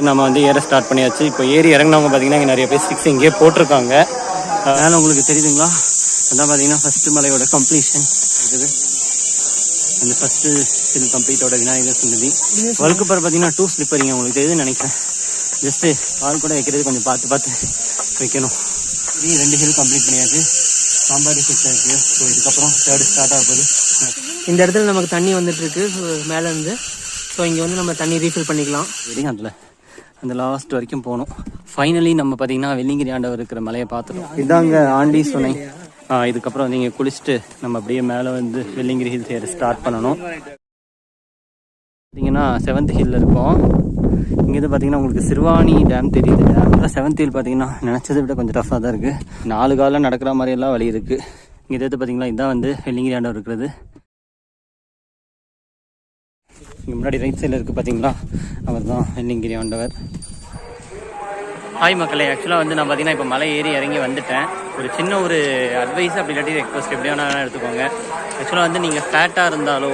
நம்ம வந்து ஏற ஸ்டார்ட் பண்ணியாச்சு. இப்போ ஏறி இறங்கினவங்க பார்த்தீங்கன்னா இங்கே நிறைய பேர் ஸ்டிக்ஸ் இங்கேயே போட்டிருக்காங்க. அதனால் உங்களுக்கு தெரியுதுங்களா, அதான் பார்த்தீங்கன்னா ஃபஸ்ட்டு மலையோட கம்ப்ளீஷன் இருக்குது. அந்த ஃபஸ்ட்டு ஹில் கம்ப்ளீட்டோட விநாயகர் சன்னதி. வழுக்குப்பாறை பார்த்தீங்கன்னா 2 ஸ்லிப்பரிங்க, உங்களுக்கு தெரியுதுன்னு நினைக்கிறேன். ஜஸ்ட்டு கால் கூட வைக்கிறது கொஞ்சம் பார்த்து பார்த்து வைக்கணும். இது 2 ஹில் கம்ப்ளீட் பண்ணியாச்சு. பாம்பாடி செட் இருக்குது. ஸோ இதுக்கப்புறம் 3rd ஸ்டார்ட் ஆக போகுது. இந்த இடத்துல நமக்கு தண்ணி வந்துட்டு இருக்கு மேலேருந்து. ஸோ இங்கே வந்து நம்ம தண்ணி ரீஃபில் பண்ணிக்கலாம். சரிங்க, அதில் அந்த லாஸ்ட் வரைக்கும் போகணும். ஃபைனலி நம்ம பார்த்தீங்கன்னா வெள்ளிங்கிரி ஆண்டவர் இருக்கிற மலையை பார்த்துட்டோம். இதாங்க ஆண்டி சொன்னை. இதுக்கப்புறம் வந்து இங்கே குளிச்சுட்டு நம்ம அப்படியே மேலே வந்து வெள்ளிங்கிரி ஹில்ஸ் ஏற ஸ்டார்ட் பண்ணணும். பார்த்தீங்கன்னா 7th ஹில்ல இருக்கும். இங்கேருந்து பார்த்தீங்கன்னா உங்களுக்கு சிறுவாணி டேம் தெரியுது. டேம் 7th ஹில் பார்த்தீங்கன்னா நினச்சதை விட கொஞ்சம் டஃப்பாக தான் இருக்குது. 4 காலில் நடக்கிற மாதிரியெல்லாம் வழி இருக்குது. இங்கே எது பார்த்தீங்கன்னா இதுதான் வந்து வெள்ளிங்கிரி ஆண்டவர் இருக்கிறது. இங்கே முன்னாடி ரைட் சைடில் இருக்குது பார்த்தீங்களா, அவர் தான் வெள்ளிங்கிரி ஆண்டவர். ஹாய் மக்களே, ஆக்சுவலாக வந்து நான் பார்த்தீங்கன்னா இப்போ மலை ஏறி இறங்கி வந்துட்டேன். ஒரு சின்ன ஒரு அட்வைஸ் அப்படி இல்லாட்டி ரெக்வஸ்ட் எப்படி வேணாலும் எடுத்துக்கோங்க. ஆக்சுவலாக வந்து நீங்கள் ஃபேட்டாக இருந்தாலோ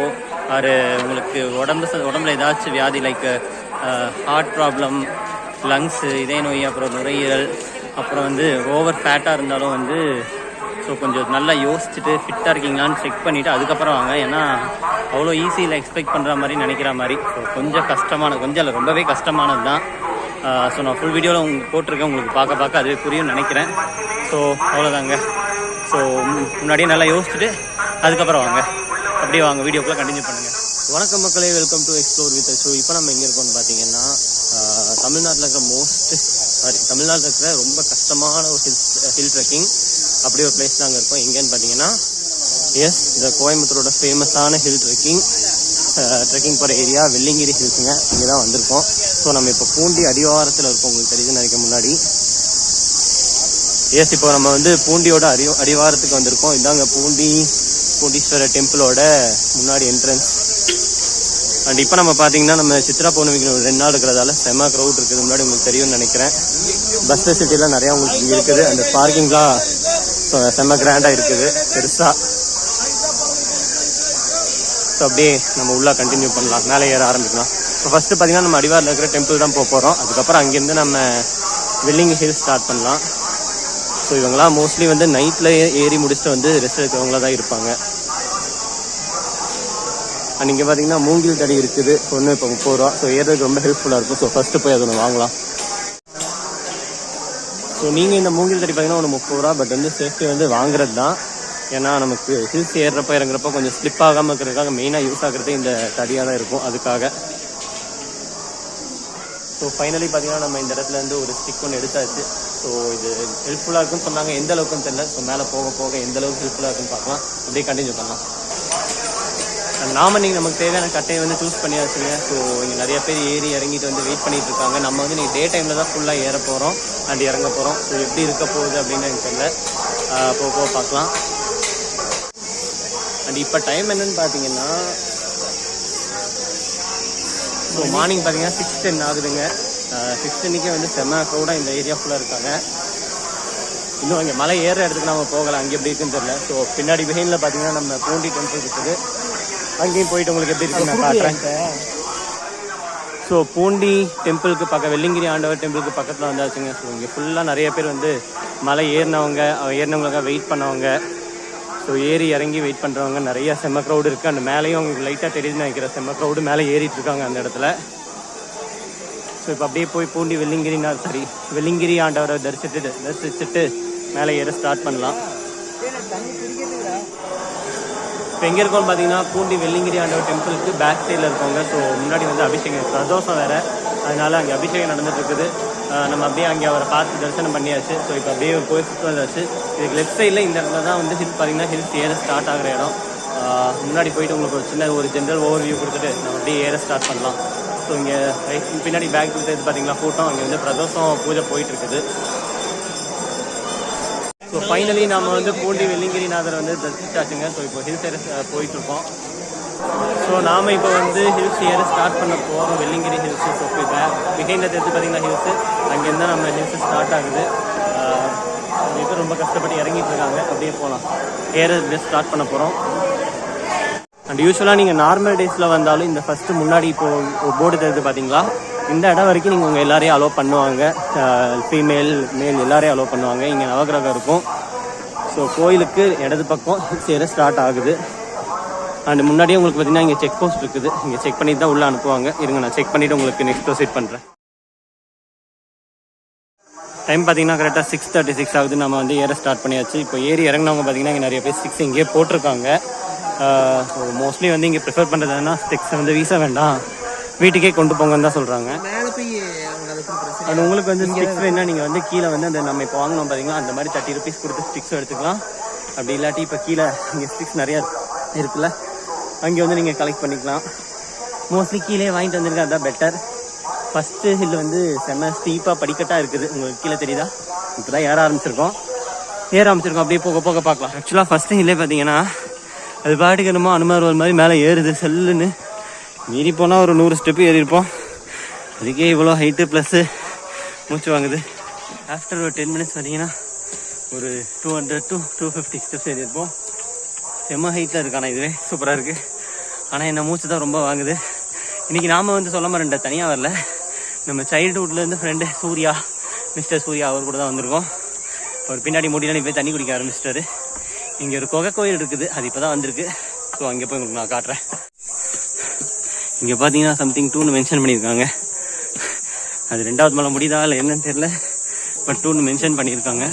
ஒரு உங்களுக்கு உடம்புல ஏதாச்சும் வியாதி லைக் ஹார்ட் ப்ராப்ளம், லங்ஸு, இதய நோய், அப்புறம் நுரையீரல், அப்புறம் வந்து ஓவர் ஃபேட்டாக இருந்தாலும் வந்து ஸோ கொஞ்சம் நல்லா யோசிச்சுட்டு ஃபிட்டாக இருக்கீங்களான்னு செக் பண்ணிவிட்டு அதுக்கப்புறம் வாங்க. ஏன்னா அவ்வளோ ஈஸியில் எக்ஸ்பெக்ட் பண்ணுற மாதிரி நினைக்கிற மாதிரி ஸோ கொஞ்சம் கஷ்டமான, கொஞ்சம் இல்லை ரொம்பவே கஷ்டமானது தான். ஸோ நான் ஃபுல் வீடியோவில் உங்களுக்கு போட்டிருக்கேன், உங்களுக்கு பார்க்க அதுவே புரியும்னு நினைக்கிறேன். ஸோ அவ்வளோதாங்க. ஸோ முன்னாடியே நல்லா யோசிச்சுட்டு அதுக்கப்புறம் வாங்க. அப்படியே வாங்க, வீடியோக்குள்ளே கண்டினியூ பண்ணுங்கள். வணக்கம் மக்களே, welcome to explore with. So இப்போ நம்ம எங்கே இருக்கோம்னு பார்த்தீங்கன்னா தமிழ்நாட்டில் இருக்கிற தமிழ்நாட்டில் இருக்கிற ரொம்ப கஷ்டமான ஒரு ஹில் ட்ரெக்கிங் அப்படி ஒரு பிளேஸ் தாங்க இருக்கும். எங்கேன்னு பார்த்தீங்கன்னா இந்த கோயம்புத்தூரோட ஃபேமஸான ஹில் ட்ரெக்கிங் போகிற ஏரியா வெள்ளிங்கிரி ஹில்ஸுங்க. இங்கே தான் வந்திருக்கோம். ஸோ நம்ம இப்போ பூண்டி அடிவாரத்தில் இருக்கோம், உங்களுக்கு தெரியுதுன்னு நினைக்க முன்னாடி. இப்போ நம்ம வந்து பூண்டியோட அடிவாரத்துக்கு வந்திருக்கோம். இதாங்க பூண்டீஸ்வரர் டெம்பிளோட முன்னாடி என்ட்ரன்ஸ். அண்ட் இப்போ நம்ம பார்த்தீங்கன்னா நம்ம சித்ரா பௌர்ணமிக்கு 2 நாள் இருக்கிறதால செம்ம க்ரௌட் இருக்குது. முன்னாடி உங்களுக்கு தெரியும்னு நினைக்கிறேன். பஸ் ஃபெசிலிட்டிலாம் நிறையா உங்களுக்கு இங்கே இருக்குது. அந்த பார்க்கிங்லாம் செம்ம கிராண்டாக இருக்குது பெருசாக. ஸோ அப்படியே நம்ம உள்ளே கண்டினியூ பண்ணலாம், மேலே ஏற ஆரம்பிக்கலாம். இப்போ ஃபஸ்ட்டு பார்த்தீங்கன்னா நம்ம அடிவாரில் இருக்கிற டெம்பிள் தான் போக போகிறோம். அதுக்கப்புறம் அங்கேருந்து நம்ம வெள்ளிங்கிரி ஹில்ஸ் ஸ்டார்ட் பண்ணலாம். ஸோ இவங்களாம் மோஸ்ட்லி வந்து நைட்டில் ஏறி முடிச்சுட்டு வந்து ரெஸ்ட் எடுக்கிறவங்கள தான் இருப்பாங்க. அண்ட் இங்கே பார்த்தீங்கன்னா மூங்கில் தடி இருக்குது, ஒன்று இப்போ 30 ரூபா. ஸோ ஏறதுக்கு ரொம்ப ஹெல்ப்ஃபுல்லாக இருக்கும். ஸோ ஃபஸ்ட்டு போய் அதை ஒன்று வாங்கலாம். ஸோ நீங்கள் இந்த மூங்கில் தடி பார்த்தீங்கன்னா ஒன்று 30 ரூபா. பட் வந்து சேஃப்டி வந்து வாங்குறது தான். ஏன்னா நமக்கு ஹில்ஸ் ஏறுறப்போ இறங்குறப்போ கொஞ்சம் ஸ்லிப் ஆகாமல் இருக்கிறதுக்காக மெயினாக யூஸ் ஆகிறது இந்த தடியாக தான் இருக்கும், அதுக்காக. ஸோ ஃபைனலி பார்த்தீங்கன்னா நம்ம இந்த இடத்துல இருந்து ஒரு ஸ்டிக் ஒன்று எடுத்தாச்சு. ஸோ இது ஹெல்ப்ஃபுல்லாக இருக்குன்னு சொன்னாங்க, எந்த அளவுக்குன்னு தெரியல. ஸோ மேலே போக போக எந்த அளவுக்கு ஹெல்ப்ஃபுல்லாக இருக்குன்னு பார்க்கலாம். அப்படியே கண்டினியூ பண்ணலாம். நாம நீங்கள் நமக்கு தேவையான கட்டையை வந்து சூஸ் பண்ணியாச்சுங்க. ஸோ இங்கே நிறைய பேர் ஏறி இறங்கிட்டு வந்து வெயிட் பண்ணிட்டு இருக்காங்க. நம்ம வந்து நீங்கள் டே டைமில் தான் ஃபுல்லாக ஏற போகிறோம் அண்ட் இறங்க போகிறோம். ஸோ எப்படி இருக்க போகுது அப்படின்னு எனக்கு தெரியல, போக பார்க்கலாம். அண்ட் இப்போ டைம் என்னன்னு பார்த்தீங்கன்னா ஸோ மார்னிங் பார்த்தீங்கன்னா 6:10 ஆகுதுங்க. 6:10க்கே வந்து செம்ம க்ரௌடாக இந்த ஏரியா ஃபுல்லாக இருக்காங்க. இன்னும் அங்கே மலை ஏற இடத்துக்கு நம்ம போகலாம், அங்கே எப்படி இருக்குன்னு தெரியல. ஸோ பின்னாடி வெயினில் பார்த்தீங்கன்னா நம்ம பூண்டி டெம்பிள் இருக்குது, அங்கேயும் போயிட்டு உங்களுக்கு எப்படி இருக்குன்னு நான் காட்டுறேன். ஸோ பூண்டி டெம்பிளுக்கு வெள்ளிங்கிரி ஆண்டவர் டெம்பிளுக்கு பக்கத்தில் வந்தாச்சுங்க. ஸோ இங்கே ஃபுல்லாக நிறைய பேர் வந்து மலை ஏறினவங்களுக்காக வெயிட் பண்ணவங்க, ஸோ ஏறி இறங்கி வெயிட் பண்ணுறவங்க நிறைய செம்ம க்ரௌடு இருக்குது. அந்த மேலேயும் அவங்களுக்கு லைட்டாக தெரியுதுன்னு நினைக்கிற செம்ம க்ரௌடு மேலே ஏறிட்டு இருக்காங்க அந்த இடத்துல. ஸோ இப்போ அப்படியே போய் பூண்டி வெள்ளிங்கிரி ஆண்டவரை தரிசிச்சுட்டு மேலே ஏற ஸ்டார்ட் பண்ணலாம். இப்போ எங்கே இருக்கோம்னு பார்த்தீங்கன்னா பூண்டி வெள்ளிங்கிரி ஆண்டவர் டெம்பிளுக்கு பேக் சைடில் இருக்கோங்க. ஸோ முன்னாடி வந்து அபிஷேகம், பிரதோஷம் வேறு, அதனால் அங்கே அபிஷேகம் நடந்துட்டு இருக்குது. நம்ம அப்படியே அங்கே அவரை பார்த்து தரிசனம் பண்ணியாச்சு. ஸோ இப்போ அப்படியே ஒரு கோயில் சுற்று வந்தாச்சு. இதுக்கு லெஃப்ட் சைடில் இந்த இடத்துல தான் வந்து பார்த்தீங்கன்னா ஹில்ஸ் ஏற ஸ்டார்ட் ஆகிற இடம். முன்னாடி போயிட்டு உங்களுக்கு ஒரு சின்ன ஒரு ஜென்ரல் ஓவர் வியூ கொடுத்துட்டு நம்ம அப்படியே ஏற ஸ்டார்ட் பண்ணலாம். ஸோ இங்கே பின்னாடி பேக் கொடுத்து பார்த்தீங்களா ஃபோட்டோ, அங்கே வந்து பிரதோஷம் பூஜை போயிட்டு இருக்குது. ஸோ ஃபைனலி நம்ம வந்து பூண்டி வெள்ளிங்கிரிநாதர் வந்து தரிசிச்சாச்சுங்க. ஸோ இப்போ ஹில்ஸ் ஏற போயிட்டுருக்கோம். ஸோ நாம் இப்போ வந்து ஹில்ஸ் ஏற ஸ்டார்ட் பண்ண போகிறோம், வெள்ளிங்கிரி ஹில்ஸு. ஸோ இப்போ பிஹைண்டில் தெரிஞ்சு பார்த்தீங்கன்னா ஹில்ஸு, அங்கேருந்து தான் நம்ம ஹில்ஸு ஸ்டார்ட் ஆகுது. இப்போ ரொம்ப கஷ்டப்பட்டு இறங்கிட்டு இருக்காங்க, அப்படியே போகலாம். ஏற ஸ்டார்ட் பண்ண போகிறோம். அண்ட் யூஸ்வலாக நீங்கள் நார்மல் டேஸில் வந்தாலும் இந்த ஃபஸ்ட்டு முன்னாடி இப்போது போர்டு தெரியுது பார்த்தீங்களா, இந்த இடம் வரைக்கும் நீங்கள் உங்கள் எல்லாரையும் அலோவ் பண்ணுவாங்க. ஃபீமேல் மேல் எல்லாரையும் அலோவ் பண்ணுவாங்க. இங்கே நவகிரகம் இருக்கும். ஸோ கோயிலுக்கு இடது பக்கம் சேர ஸ்டார்ட் ஆகுது. அண்ட் முன்னாடியே உங்களுக்கு பார்த்தீங்கன்னா இங்கே செக் போஸ்ட் இருக்குது. இங்கே செக் பண்ணிட்டு தான் உள்ளே அனுப்புவாங்க. இருங்க நான் செக் பண்ணிவிட்டு உங்களுக்கு நெக்ஸ்ட் ப்ரொசீட் பண்ணுறேன். டைம் பார்த்தீங்கன்னா கரெக்டாக 6:36 ஆகுது. நம்ம வந்து ஏற ஸ்டார்ட் பண்ணியாச்சு. இப்போ ஏறி இறங்கினவங்க பார்த்தீங்கன்னா இங்கே நிறைய பேர் ஸ்டிக்ஸ் இங்கேயே போட்டிருக்காங்க. ஸோ மோஸ்ட்லி வந்து இங்கே ப்ரிஃபர் பண்ணுறது என்னன்னா ஸ்டிக்ஸை வந்து வீச வேண்டாம், வீட்டுக்கே கொண்டு போங்கன்னு தான் சொல்கிறாங்க. அது உங்களுக்கு வந்து ஸ்டிக்ஸ் வேணால் நீங்கள் வந்து கீழே வந்து அந்த நம்ம இப்போ வாங்கினோம் பார்த்தீங்கன்னா அந்த மாதிரி 30 rupees கொடுத்து ஸ்டிக்ஸும் எடுத்துக்கலாம். அப்படி இல்லாட்டி இப்போ கீழே இங்கே ஸ்டிக்ஸ் நிறையா இருக்குல்ல, அங்கே வந்து நீங்கள் கலெக்ட் பண்ணிக்கலாம். மோஸ்ட்லி கீழே வாங்கிட்டு வந்துருங்க, அதுதான் பெட்டர். ஃபஸ்ட்டு ஹில் வந்து செம்ம ஸ்டீப்பாக படிக்கட்டாக இருக்குது. உங்களுக்கு கீழே தெரியுதா? இப்போ தான் ஏற ஆரம்பிச்சிருக்கோம். அப்படியே போக போக பார்க்கலாம். ஆக்சுவலாக ஃபஸ்ட்டு ஹில்லே பார்த்தீங்கன்னா அது பாட்டுக்கு என்னமோ அனுமார் ஒரு மாதிரி மேலே ஏறுது செல்லுன்னு. மீறி போனால் ஒரு 100 ஸ்டெப்பு ஏறியிருப்போம். அதுக்கே இவ்வளோ ஹைட்டு ப்ளஸ்ஸு மூச்சு வாங்குது. ஆஃப்டர் ஒரு 10 minutes பார்த்தீங்கன்னா ஒரு 200 to 250 ஸ்டெப்ஸ் ஏறியிருப்போம். செம்ம ஹைட்டில் இருக்கு. ஆனால் இதுவே சூப்பராக இருக்குது. ஆனால் என்ன மூச்சு தான் ரொம்ப வாங்குது. இன்றைக்கி நாம் வந்து சொல்ல மாட்டேன், தனியாக வரல, நம்ம சைல்டுஹுட்லேருந்து ஃப்ரெண்டு சூர்யா, மிஸ்டர் சூர்யா, அவர் கூட தான் வந்திருக்கோம். அவர் பின்னாடி முடியலாம் போய் தண்ணி குடிக்க ஆரம்பிச்சிட்டாரு. இங்கே ஒரு குகை கோயில் இருக்குது, அது இப்போ தான் வந்திருக்கு. ஸோ அங்கே போய் உங்களுக்கு நான் காட்டுறேன். இங்கே பார்த்தீங்கன்னா சம்திங் 2ன்னு மென்ஷன் பண்ணியிருக்காங்க. அது 2வது மலை முடியுதா இல்லை என்னன்னு தெரியல, பட் 2ன்னு மென்ஷன் பண்ணியிருக்காங்க.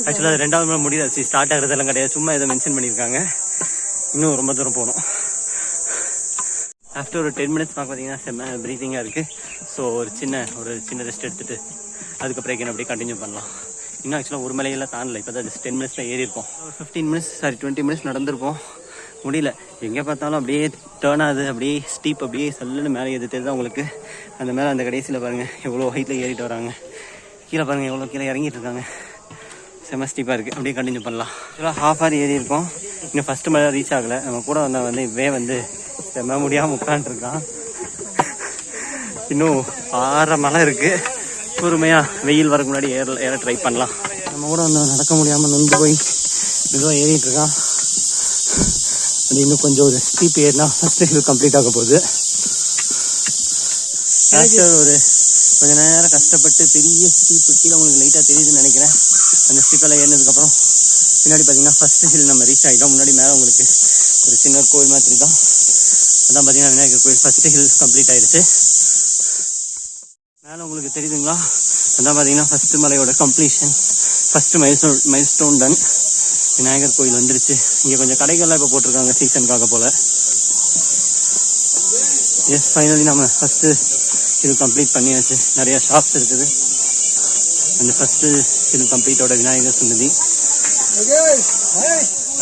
ஆக்சுவலாக அது 2வது மலை முடியுதா, ஸ்டார்ட் ஆகிறதெல்லாம் கிடையாது, சும்மா இதை மென்ஷன் பண்ணியிருக்காங்க. இன்னும் ரொம்ப தூரம் போகணும். ஆஃப்டர் ஒரு 10 minutes பார்த்தீங்கன்னா செம்ம ப்ரீத்திங்காக இருக்குது. ஸோ ஒரு சின்ன ரெஸ்ட் எடுத்துகிட்டு அதுக்கப்புறம் அப்படியே கண்டினியூ பண்ணலாம். இன்னும் ஆக்சுவலாக ஒரு மலையெல்லாம் தாண்டல, இப்போ தான் 10 minutes ஏறி இருப்போம். ஒரு 20 minutes நடந்திருப்போம். முடியல, எங்கே பார்த்தாலும் அப்படியே டேர்ன் ஆகுது, அப்படியே ஸ்டீப், அப்படியே சல்லுன்னு மேலே எது தெரியுது உங்களுக்கு. அந்த மேலே அந்த கடைசியில் பாருங்கள் எவ்வளோ ஹைட்டில் ஏறிட்டு வராங்க. கீழே பாருங்கள் எவ்வளோ கீழே இறங்கிட்டு இருக்காங்க. செம்ம ஸ்டீப்பாக இருக்குது. அப்படியே கண்டினியூ பண்ணலாம். ஆக்சுவலாக ½ hour ஏறி இருக்கோம். இன்னும் ஃபஸ்ட்டு மலை ரீச் ஆகலை. நம்ம கூட வந்தால் வந்து இவே வந்து செம்ம முடியாமல் உட்காந்துருக்கான். இன்னும் 6 மலை இருக்குது. பொறுமையாக வெயில் வரக்கு முன்னாடி ஏற ட்ரை பண்ணலாம். நம்ம கூட வந்து நடக்க முடியாமல் நொந்து போய் மெதுவாக ஏறிட்டு இருக்கான். அது இன்னும் கொஞ்சம் ஒரு ஸ்டீப் ஏறினா ஃபஸ்ட்டு இது கம்ப்ளீட் ஆக போகுது. ஆஃப்டர் ஒரு கொஞ்சம் நேரம் கஷ்டப்பட்டு பெரிய ஸ்டீப்பு கீழே உங்களுக்கு லைட்டாக தெரியுதுன்னு நினைக்கிறேன். அந்த ஸ்டீப்பெல்லாம் ஏறினதுக்கப்புறம் பின்னாடி பார்த்தீங்கன்னா ஃபஸ்ட்டு ஹில் நம்ம ரீச் ஆகிட்டோம். முன்னாடி மேலே உங்களுக்கு ஒரு சின்ன கோயில் மாதிரி தான், அதான் பார்த்தீங்கன்னா விநாயகர் கோயில். ஃபஸ்ட்டு ஹில் கம்ப்ளீட் ஆயிடுச்சு. மேலே உங்களுக்கு தெரியுதுங்களா, அதான் பார்த்தீங்கன்னா ஃபஸ்ட்டு மலையோட completion, first milestone done. Vinayagar கோயில் வந்துருச்சு. இங்கே கொஞ்சம் கடைகள்லாம் இப்போ போட்டிருக்காங்க சீசனுக்காக போல். எஸ், ஃபைனலி நம்ம ஃபஸ்ட்டு ஹில் கம்ப்ளீட் பண்ணியாச்சு. நிறையா ஷாப்ஸ் இருக்குது. அந்த ஃபஸ்ட்டு ஹில் கம்ப்ளீட்டோட விநாயகர் சன்னதி.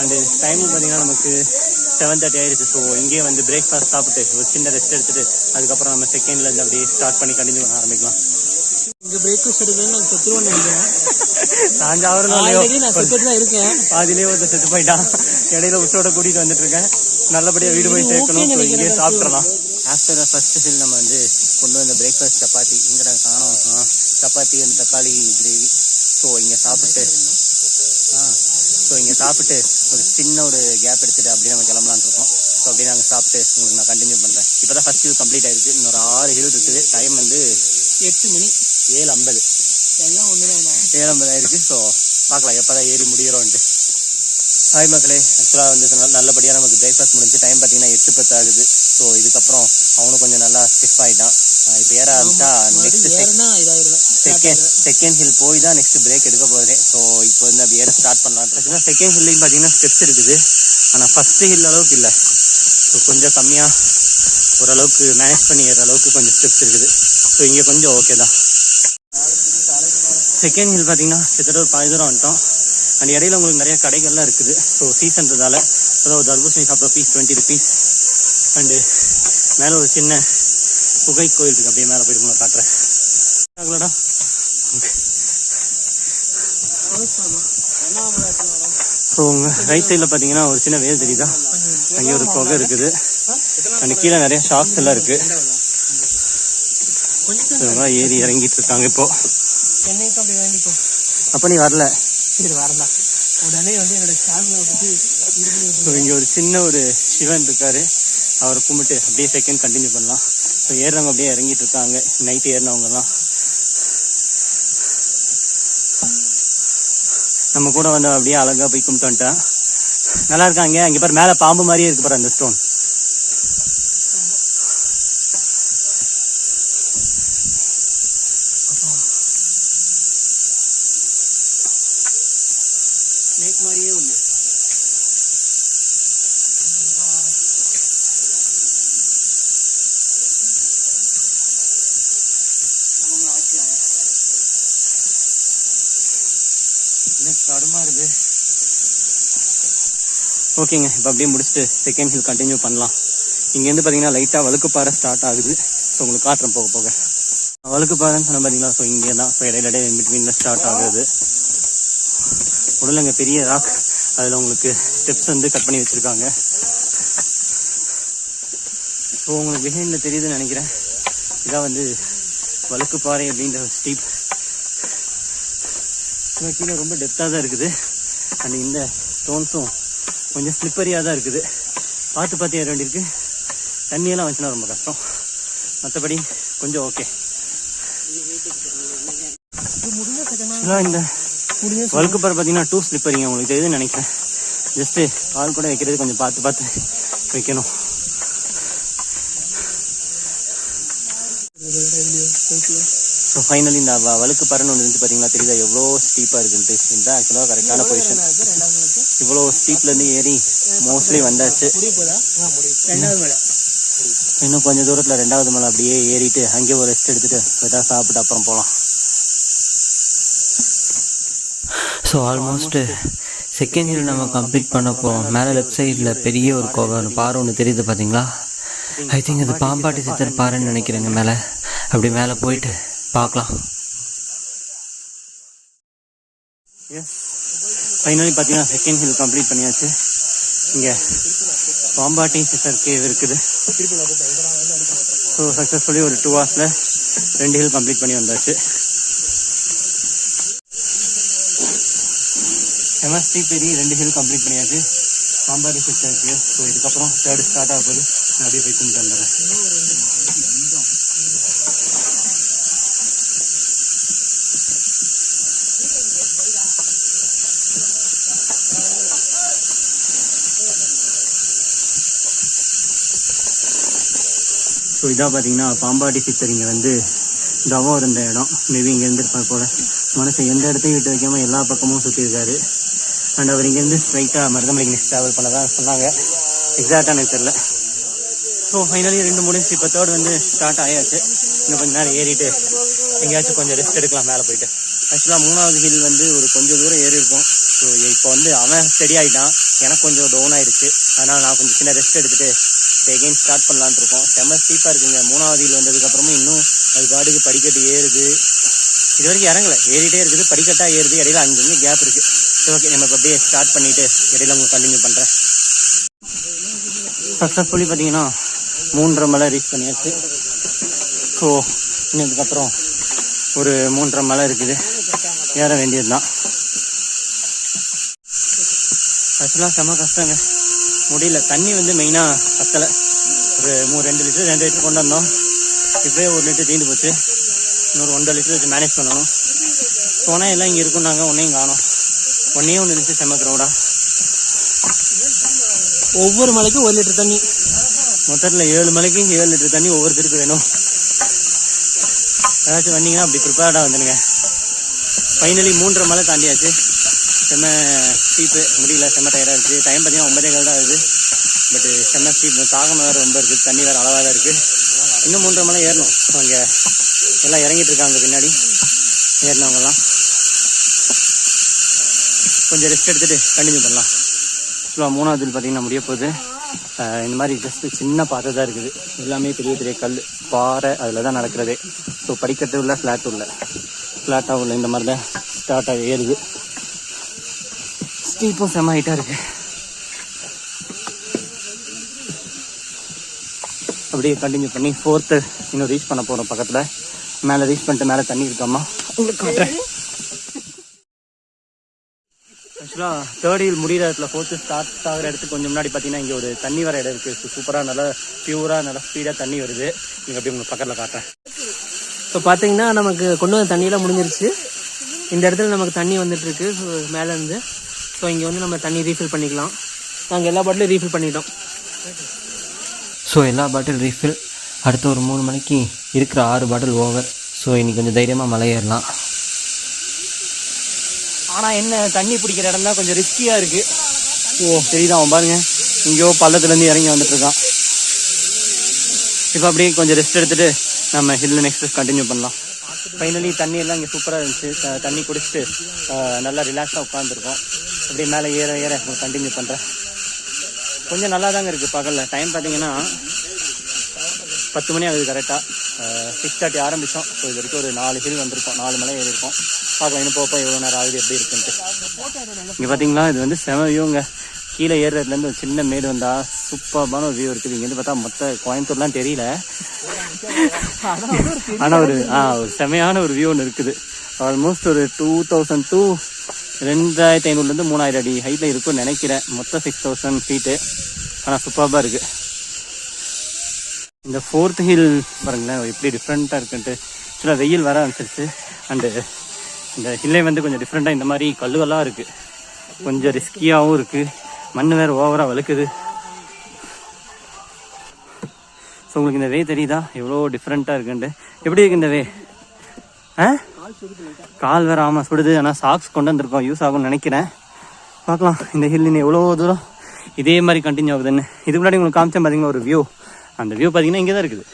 அண்டு டைம் பார்த்தீங்கன்னா நமக்கு 7:30 ஆயிடுச்சு. ஸோ இங்கேயே வந்து பிரேக்ஃபாஸ்ட் சாப்பிட்டு ஒரு சின்ன ரெஸ்ட் எடுத்துட்டு அதுக்கப்புறம் நம்ம செகண்ட்லேருந்து அப்படியே ஸ்டார்ட் பண்ணி கண்டினியூ பண்ண ஆரம்பிக்கலாம். இங்கே பிரேக்ஃபாஸ்ட் எடுக்கணும்னு நான் செத்துருவேன் நினைக்கிறேன். நான் செத்துட்டு தான் இருக்கேன். பாதிலே ஒருத்தர் செத்து போயிட்டான். இடையில உச்சோட கூட்டிகிட்டு வந்துட்டு இருக்கேன். நல்லபடியாக வீடு போய் சேர்க்கணும். ஸோ இங்கேயே சாப்பிட்றலாம். ஆஃப்டர் ஃபர்ஸ்ட் ஹில் நம்ம வந்து கொண்டு வந்த பிரேக்ஃபாஸ்ட் சப்பாத்தி இங்கே காணோம். சப்பாத்தி அண்ட் தக்காளி கிரேவி. ஸோ இங்கே சாப்பிட்டு ஒரு சின்ன ஒரு கேப் எடுத்துகிட்டு அப்படியே நம்ம கிளம்பலான்னு இருக்கோம். ஸோ அப்படியே நாங்கள் சாப்பிட்டு உங்களுக்கு நான் கண்டினியூ பண்ணுறேன். இப்போ தான் ஃபஸ்ட் ஹில் கம்ப்ளீட் ஆயிருக்கு. இன்னொரு 6 ஹில் இருக்குது. டைம் வந்து 8 மணி 7:50 எல்லாம் ஒன்று தான் 7:50 ஆயிருக்கு. ஸோ பார்க்கலாம் எப்போ தான் ஏறி முடிகிறோன்ட்டு. ஹாய் மக்களே, ஆக்சுவலாக வந்து நல்லபடியாக நமக்கு பிரேக்ஃபாஸ்ட் முடிஞ்சு. டைம் பார்த்தீங்கன்னா 8:10 ஆகுது. ஸோ இதுக்கப்புறம் அவனும் கொஞ்சம் நல்லா ஸ்டிஃப் ஆகிட்டான். இப்போ ஏற ஆரம்பிச்சா நெக்ஸ்ட் செகண்ட் ஹில் போய் தான் நெக்ஸ்ட் பிரேக் எடுக்க போகிறேன். ஸோ இப்போ வந்து அப்படி ஏற ஸ்டார்ட் பண்ணலாம். ஆக்சுவலாக செகண்ட் ஹில்லையும் பார்த்தீங்கன்னா ஸ்டெப்ஸ் இருக்குது. ஆனால் ஃபஸ்ட்டு ஹில் அளவுக்கு இல்லை. ஸோ கொஞ்சம் கம்மியாக ஓரளவுக்கு மேனேஜ் பண்ணி ஏற அளவுக்கு கொஞ்சம் ஸ்டெப்ஸ் இருக்குது. ஸோ இங்கே கொஞ்சம் ஓகே தான். செகண்ட் ஹில் பார்த்தீங்கன்னா கிட்டத்தட்ட ஒரு 10 தூரம் வந்துட்டோம். அண்ட் இடையில உங்களுக்கு நிறைய கடைகள்லாம் இருக்குது. ஸோ சீசன்றதால அதாவது தர்பூசணி சாப்பிட்ற பீஸ் 20 rupees. அண்டு மேலே ஒரு சின்ன புகை கோயில் இருக்குது. அப்படியே மேலே போயிட்டு உங்களை காட்டுறேன். ஸோ உங்கள் ரைட் சைடில் பார்த்தீங்கன்னா ஒரு சின்ன வேல் தெரியுதா, அங்கே ஒரு புகை இருக்குது. அண்ட் கீழே நிறைய ஷாப்ஸ் எல்லாம் இருக்குது. ஏறி இறங்கிட்டு இருக்காங்க இப்போ. அப்போ நீ வரல? வரலாம். உடனே வந்து என்னோட ஸ்டாமினா பற்றி. ஸோ இங்கே ஒரு சின்ன ஒரு சிவன் இருக்காரு. அவரை கும்பிட்டு அப்படியே செகண்ட் கண்டினியூ பண்ணலாம். ஸோ ஏறுறவங்க அப்படியே இறங்கிட்டு இருக்காங்க. நைட்டு ஏறினவங்கலாம் நம்ம கூட வந்து அப்படியே அழகா போய் கும்பிட்டு வந்துட்டேன். நல்லா இருக்காங்க. அங்கே பாரு மேலே பாம்பு மாதிரியே இருக்கு பாரு அந்த ஸ்டோன். ஸ்னேக் மாதிரியே ஒன்று. கடுமா இருக்கு. ஓகேங்க, இப்போ அப்படியே முடிச்சுட்டு செகண்ட் ஹில் கண்டினியூ பண்ணலாம். இங்கேருந்து பார்த்தீங்கன்னா லைட்டாக வழுக்குப்பாறை ஸ்டார்ட் ஆகுது. ஸோ உங்களுக்கு காட்டுறேன் போக போக. வழுக்குப்பாறைன்னு சொன்ன பார்த்தீங்களா, ஸோ இங்கே தான். ஸோ இடையில பிட்வீனில் ஸ்டார்ட் ஆகுது. உடலுங்க பெரிய ராக், அதில் உங்களுக்கு ஸ்டெப்ஸ் வந்து கட் பண்ணி வச்சுருக்காங்க. ஸோ உங்களுக்கு பிஹைண்டில் தெரியுதுன்னு நினைக்கிறேன். இதான் வந்து வழுக்குப்பாறை அப்படின்ற ஸ்டீப். கீழே ரொம்ப டெப்த்தாக தான் இருக்குது. அண்ட் இந்த ஸ்டோன்ஸும் கொஞ்சம் ஸ்லிப்பரியாக தான் இருக்குது. பார்த்து ஏற வேண்டியிருக்கு. தண்ணியெல்லாம் வந்துச்சுன்னா ரொம்ப கஷ்டம். மற்றபடி கொஞ்சம் ஓகே. இந்த வழுக்குப்பாறை பார்த்தீங்கன்னா 2 ஸ்லிப்பரிங்க. உங்களுக்கு தெரியுதுன்னு நினைக்கிறேன். ஜஸ்ட்டு கால் கூட வைக்கிறது கொஞ்சம் பார்த்து வைக்கணும். ஸோ ஃபைனலி இந்த வழுக்குப்பாறைன்னு ஒன்று இருந்து பார்த்தீங்களா, தெரியுதா எவ்வளோ ஸ்டீப்பாக இருக்குன்ட்டு. இதுதான் ஆக்சுவலாக கரெக்டான பொசிஷன். இவ்வளோ ஸ்டீப்லேருந்து ஏறி மோஸ்ட்லி வந்தாச்சு. இன்னும் கொஞ்சம் தூரத்தில் 2வது மலை அப்படியே ஏறிட்டு அங்கேயே ஒரு ரெஸ்ட் எடுத்துகிட்டு எதாவது சாப்பிட்டு அப்புறம் போகலாம். ஸோ ஆல்மோஸ்ட்டு செகண்ட் ஹில் நம்ம கம்ப்ளீட் பண்ண போகிறோம். மேலே லெஃப்ட் சைடில் பெரிய ஒரு பாறை ஒன்று தெரியுது பார்த்தீங்களா. ஐ திங்க் அது பாம்பாட்டி சித்தர் பாறைன்னு நினைக்கிறேங்க. மேலே அப்படி மேலே போயிட்டு பார்க்கலாம். எஸ், ஃபைனலி பார்த்தீங்கன்னா செகண்ட் ஹில் கம்ப்ளீட் பண்ணியாச்சு. இங்கே பாம்பாட்டி சித்தர் கேவ் இருக்குது. ஸோ சக்ஸஸ்ஃபுல்லி ஒரு 2 ஹவர்ஸில் 2 ஹில் கம்ப்ளீட் பண்ணி வந்தாச்சு. எம்எஸ்டி பெரிய 2 ஹில் கம்ப்ளீட் பண்ணியாச்சு. பாம்பாட்டி சித்தர் கேவ். ஸோ இதுக்கப்புறம் 3rd ஸ்டார்ட் ஆக போகுது. நான் அப்படியே போய் கும்பிட்டு வந்துடுறேன். ஸோ இதாக பார்த்தீங்கன்னா பாம்பாட்டி சித்தர் இங்கே வந்து தவம் இருந்த இடம். மேபி இங்கே இருந்துருப்பார் போல். மனசை எந்த இடத்தையும் விட்டு வைக்காமல் எல்லா பக்கமும் சுற்றிருக்காரு. அண்ட் அவர் இங்கேருந்து ஸ்ட்ரைட்டாக மருதமலைக்கு நெக்ஸ்ட் ட்ராவல் பண்ணதான் சொன்னாங்க. எக்ஸாக்டாக எனக்கு தெரியல. ஸோ ஃபைனலி 2 முடிஞ்சு. இப்போ 3rd வந்து ஸ்டார்ட் ஆயாச்சு. இன்னும் கொஞ்சம் நேரம் ஏறிட்டு எங்கேயாச்சும் கொஞ்சம் ரெஸ்ட் எடுக்கலாம் மேலே போயிட்டு. ஆக்சுவலாக 3வது ஹில் வந்து ஒரு கொஞ்சம் தூரம் ஏறி இருக்கும். ஸோ இப்போ வந்து அவன் ஸ்டடி ஆகிட்டான், எனக்கு கொஞ்சம் டவுன் ஆயிடுச்சு. அதனால் நான் கொஞ்சம் சின்ன ரெஸ்ட் எடுத்துகிட்டு எகைன் ஸ்டார்ட் பண்ணலான்ட்டு இருக்கோம். செம்ம ஸ்டீப்பாக இருக்குங்க. 3வது ஹில் வந்ததுக்கப்புறமும் இன்னும் அது பாட்டுக்கு படிக்கட்டு ஏறுது. இது வரைக்கும் இறங்கலை, ஏறிட்டே இருக்குது. படிக்கட்டாக ஏறுது. இடையில அங்கங்கே கேப் இருக்குது. ஸோ ஓகே, நம்ம இப்போ அப்படியே ஸ்டார்ட் பண்ணிவிட்டு இடையில உங்களுக்கு கண்டினியூ பண்ணுறேன். சக்ஸஸ்ஃபுல்லி பார்த்தீங்கன்னா 3.5 மலை ரீச் பண்ணியாச்சு. ஸோ இன்னும் இதுக்கப்புறம் ஒரு 3.5 மலை இருக்குது, ஏற வேண்டியது தான். ஆக்சுவலாக செம்ம கஷ்டங்க, முடியல. தண்ணி வந்து மெயினாக பத்தலை. ஒரு 2 லிட்டர் கொண்டு வந்தோம். இப்போயே 1 லிட்டர் தீர்ந்து போச்சு. இன்னொரு 1.5 லிட்டர் வச்சு மேனேஜ் பண்ணணும். போனால் எல்லாம் இங்கே இருக்குன்னாங்க, ஒன்றையும் காணும். ஒன்றே ஒன்று இருந்துச்சு, செம்ம க்ரௌடா. ஒவ்வொரு மலைக்கும் 1 லிட்டர் தண்ணி. மொத்தத்தில் 7 மலைக்கு 7 லிட்டர் தண்ணி ஒவ்வொருத்தருக்கு வேணும். ஏதாச்சும் வந்தீங்கன்னா அப்படி ப்ரிப்பேர்டாக வந்துடுங்க. ஃபைனலி 3.5 மலை தாண்டியாச்சு. செம்ம ஸ்டீப்பு, முடியல, செம்ம டயராக இருக்குது. டைம் பார்த்தீங்கன்னா 9:15 தான் ஆகுது. பட்டு செம்ம ஸ்டீப், தாகம் வேறு ரொம்ப இருக்குது, தண்ணி வேறு அளவாக தான் இருக்குது. இன்னும் 3.5 மலை ஏறணும். அங்கே எல்லாம் இறங்கிட்டு இருக்காங்க பின்னாடி ஏறினவங்கலாம். கொஞ்சம் ரெஸ்ட் எடுத்துகிட்டு கண்டினியூ பண்ணலாம். ஆக்சுவலாக 3வது பார்த்தீங்கன்னா முடிய போகுது. இந்த மாதிரி ஜஸ்ட்டு சின்ன பாறை தான் இருக்குது. எல்லாமே பெரிய பெரிய கல் பாறை, அதில் தான் நடக்கிறதே. ஸோ படிக்கட்டு உள்ள ஃப்ளாட்டாக உள்ள இந்த மாதிரி தான் ஸ்டார்ட் ஆகி ஏறுது. ஸ்டீப்பும் செம்ம ஹைட்டாக இருக்குது. அப்படியே கண்டினியூ பண்ணி 4th இன்னும் ரீச் பண்ண போகிறோம். பக்கத்தில் மேலே ரீச் பண்ணிட்டு மேலே தண்ணி இருக்காமா உங்களுக்கு காட்டுறேன். ஆக்சுவலாக தேர்ட் ஹில் முடிகிற இடத்துல ஃபோர்த்து ஸ்டார்ட் ஆகிற இடத்துக்கு கொஞ்சம் முன்னாடி பார்த்தீங்கன்னா இங்கே ஒரு தண்ணி வர இடம் இருக்குது. சூப்பராக நல்லா பியூராக நல்லா ஸ்பீடாக தண்ணி வருது. இங்கே அப்படியே உங்களுக்கு பக்கத்தில் காட்டுறேன். ஸோ பார்த்தீங்கன்னா நமக்கு கொண்டு வந்த தண்ணியெல்லாம் முடிஞ்சிருச்சு. இந்த இடத்துல நமக்கு தண்ணி வந்துட்டுருக்கு மேலேருந்து. ஸோ இங்கே வந்து நம்ம தண்ணி ரீஃபில் பண்ணிக்கலாம். நாங்கள் எல்லா பாட்டிலும் ரீஃபில் பண்ணிட்டோம். ஸோ எல்லா பாட்டில் ரீஃபில். அடுத்த ஒரு 3 மணிக்கு இருக்கிற 6 பாட்டில் ஓவர். ஸோ இன்றைக்கி கொஞ்சம் தைரியமாக மலை ஏறலாம். ஆனால் என்ன தண்ணி பிடிக்கிற இடம் தான் கொஞ்சம் ரிஸ்கியாக இருக்குது. தெரியுதா அவன் பாருங்க, இங்கேயோ பள்ளத்துலேருந்து இறங்கி வந்துட்டுருக்கான். இப்போ அப்படியே கொஞ்சம் ரெஸ்ட் எடுத்துகிட்டு நம்ம ஹில்ல நெக்ஸ்ட் கண்டினியூ பண்ணலாம். ஃபைனலி தண்ணி எல்லாம் இங்கே சூப்பராக இருந்துச்சு. தண்ணி குடிச்சிட்டு நல்லா ரிலாக்ஸாக உட்காந்துருக்கோம். அப்படியே மேலே ஏற ஏற கண்டினியூ பண்ணுறேன். கொஞ்சம் நல்லா தாங்க இருக்குது பகலில். டைம் பார்த்தீங்கன்னா 10 மணி ஆகுது கரெக்டாக. 6:30 ஆரம்பித்தோம். ஸோ இது வரைக்கும் ஒரு 4 ஹில் வந்திருக்கோம், 4 மலை ஏறி இருக்கோம். பார்க்கலாம் இன்னும் போப்போ எவ்வளோ நேரம் ஆகுது எப்படி இருக்குன்ட்டு. இங்கே பார்த்தீங்களா இது வந்து செம வியூங்க. கீழே ஏறுறதுலேருந்து ஒரு சின்ன மேடு வந்தால் சூப்பரான ஒரு வியூ இருக்குது. இங்கேருந்து பார்த்தா மொத்த கோயம்புத்தூர்லாம் தெரியல, ஆனால் ஒரு செமையான ஒரு வியூ ஒன்று இருக்குது. ஆல்மோஸ்ட் ஒரு 2000 to 2500 3000 அடி ஹைட்டில் இருக்கும்னு நினைக்கிறேன். மொத்தம் 6000 ஃபீட்டு. ஆனால் சூப்பராக இருக்குது. இந்த 4th ஹில் பாருங்களேன் எப்படி டிஃப்ரெண்ட்டாக இருக்குன்ட்டு. ஆக்சுவலாக வெயில் வர ஆரம்பிச்சிருச்சு. அண்டு இந்த ஹில்லே வந்து கொஞ்சம் டிஃப்ரெண்ட்டாக இந்த மாதிரி கல்லுகளாக இருக்குது. கொஞ்சம் ரிஸ்கியாகவும் இருக்குது. மண் வேறு ஓவராக வழுக்குது. ஸோ உங்களுக்கு இந்த வே தெரியுதா எவ்வளோ டிஃப்ரெண்ட்டாக இருக்குன்ட்டு. எப்படி இருக்குது இந்த வே? கால் வேறு ஆமாம் சுடுது. ஆனால் சாக்ஸ் கொண்டு வந்திருக்கோம், யூஸ் ஆகும்னு நினைக்கிறேன். பார்க்கலாம் இந்த ஹில் இன்னும் எவ்வளோ தூரம் இதே மாதிரி கண்டினியூ ஆகுதுன்னு. இதுக்கு முன்னாடி உங்களுக்கு காமிச்சேன் பார்த்தீங்கன்னா ஒரு வியூ. அந்த வியூ பார்த்தீங்கன்னா இங்கே தான் இருக்குது.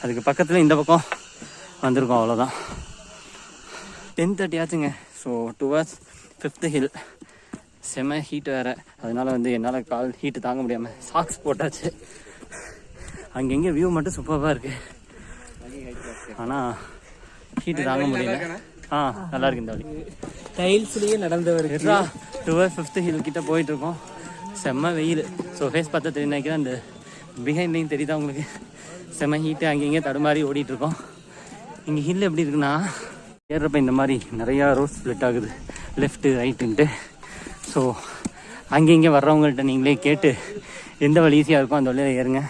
அதுக்கு பக்கத்தில் இந்த பக்கம் வந்திருக்கோம், அவ்வளோதான். 10:30 ஆச்சுங்க. So towards 5th hill. செம ஹீட் வேறு. அதனால வந்து என்னால் கால் ஹீட்டு தாங்க முடியாமல் சாக்ஸ் போட்டாச்சு. அங்கங்கே வியூ மட்டும் சூப்பராக இருக்குது. ஆனால் ஹீட்டு தாங்க முடியல. நல்லா இருக்கு இந்த வழி. டைல்ஸ்லேயே நடந்தவர் டுவர்ட்ஸ் 5th ஹில் கிட்ட போயிட்டுருக்கோம். செம்ம வெயில். ஸோ ஃபேஸ் பார்த்தா தெரியும். அந்த பிஹைண்ட்லையும் தெரியுதா உங்களுக்கு? செம்ம ஹீட்டு. அங்கங்கே தடுமாறி ஓடிட்டுருக்கோம். இங்கே ஹில் எப்படி இருக்குன்னா ஏறுறப்ப இந்த மாதிரி நிறையா ரோஸ் ஸ்ப்ளிட் ஆகுது, லெஃப்ட்டு ரைட்டுன்ட்டு. ஸோ அங்கங்கே வர்றவங்கள்ட்ட நீங்களே கேட்டு எந்த வழி ஈஸியாக இருக்கோ அந்த வழியில் ஏறுங்க.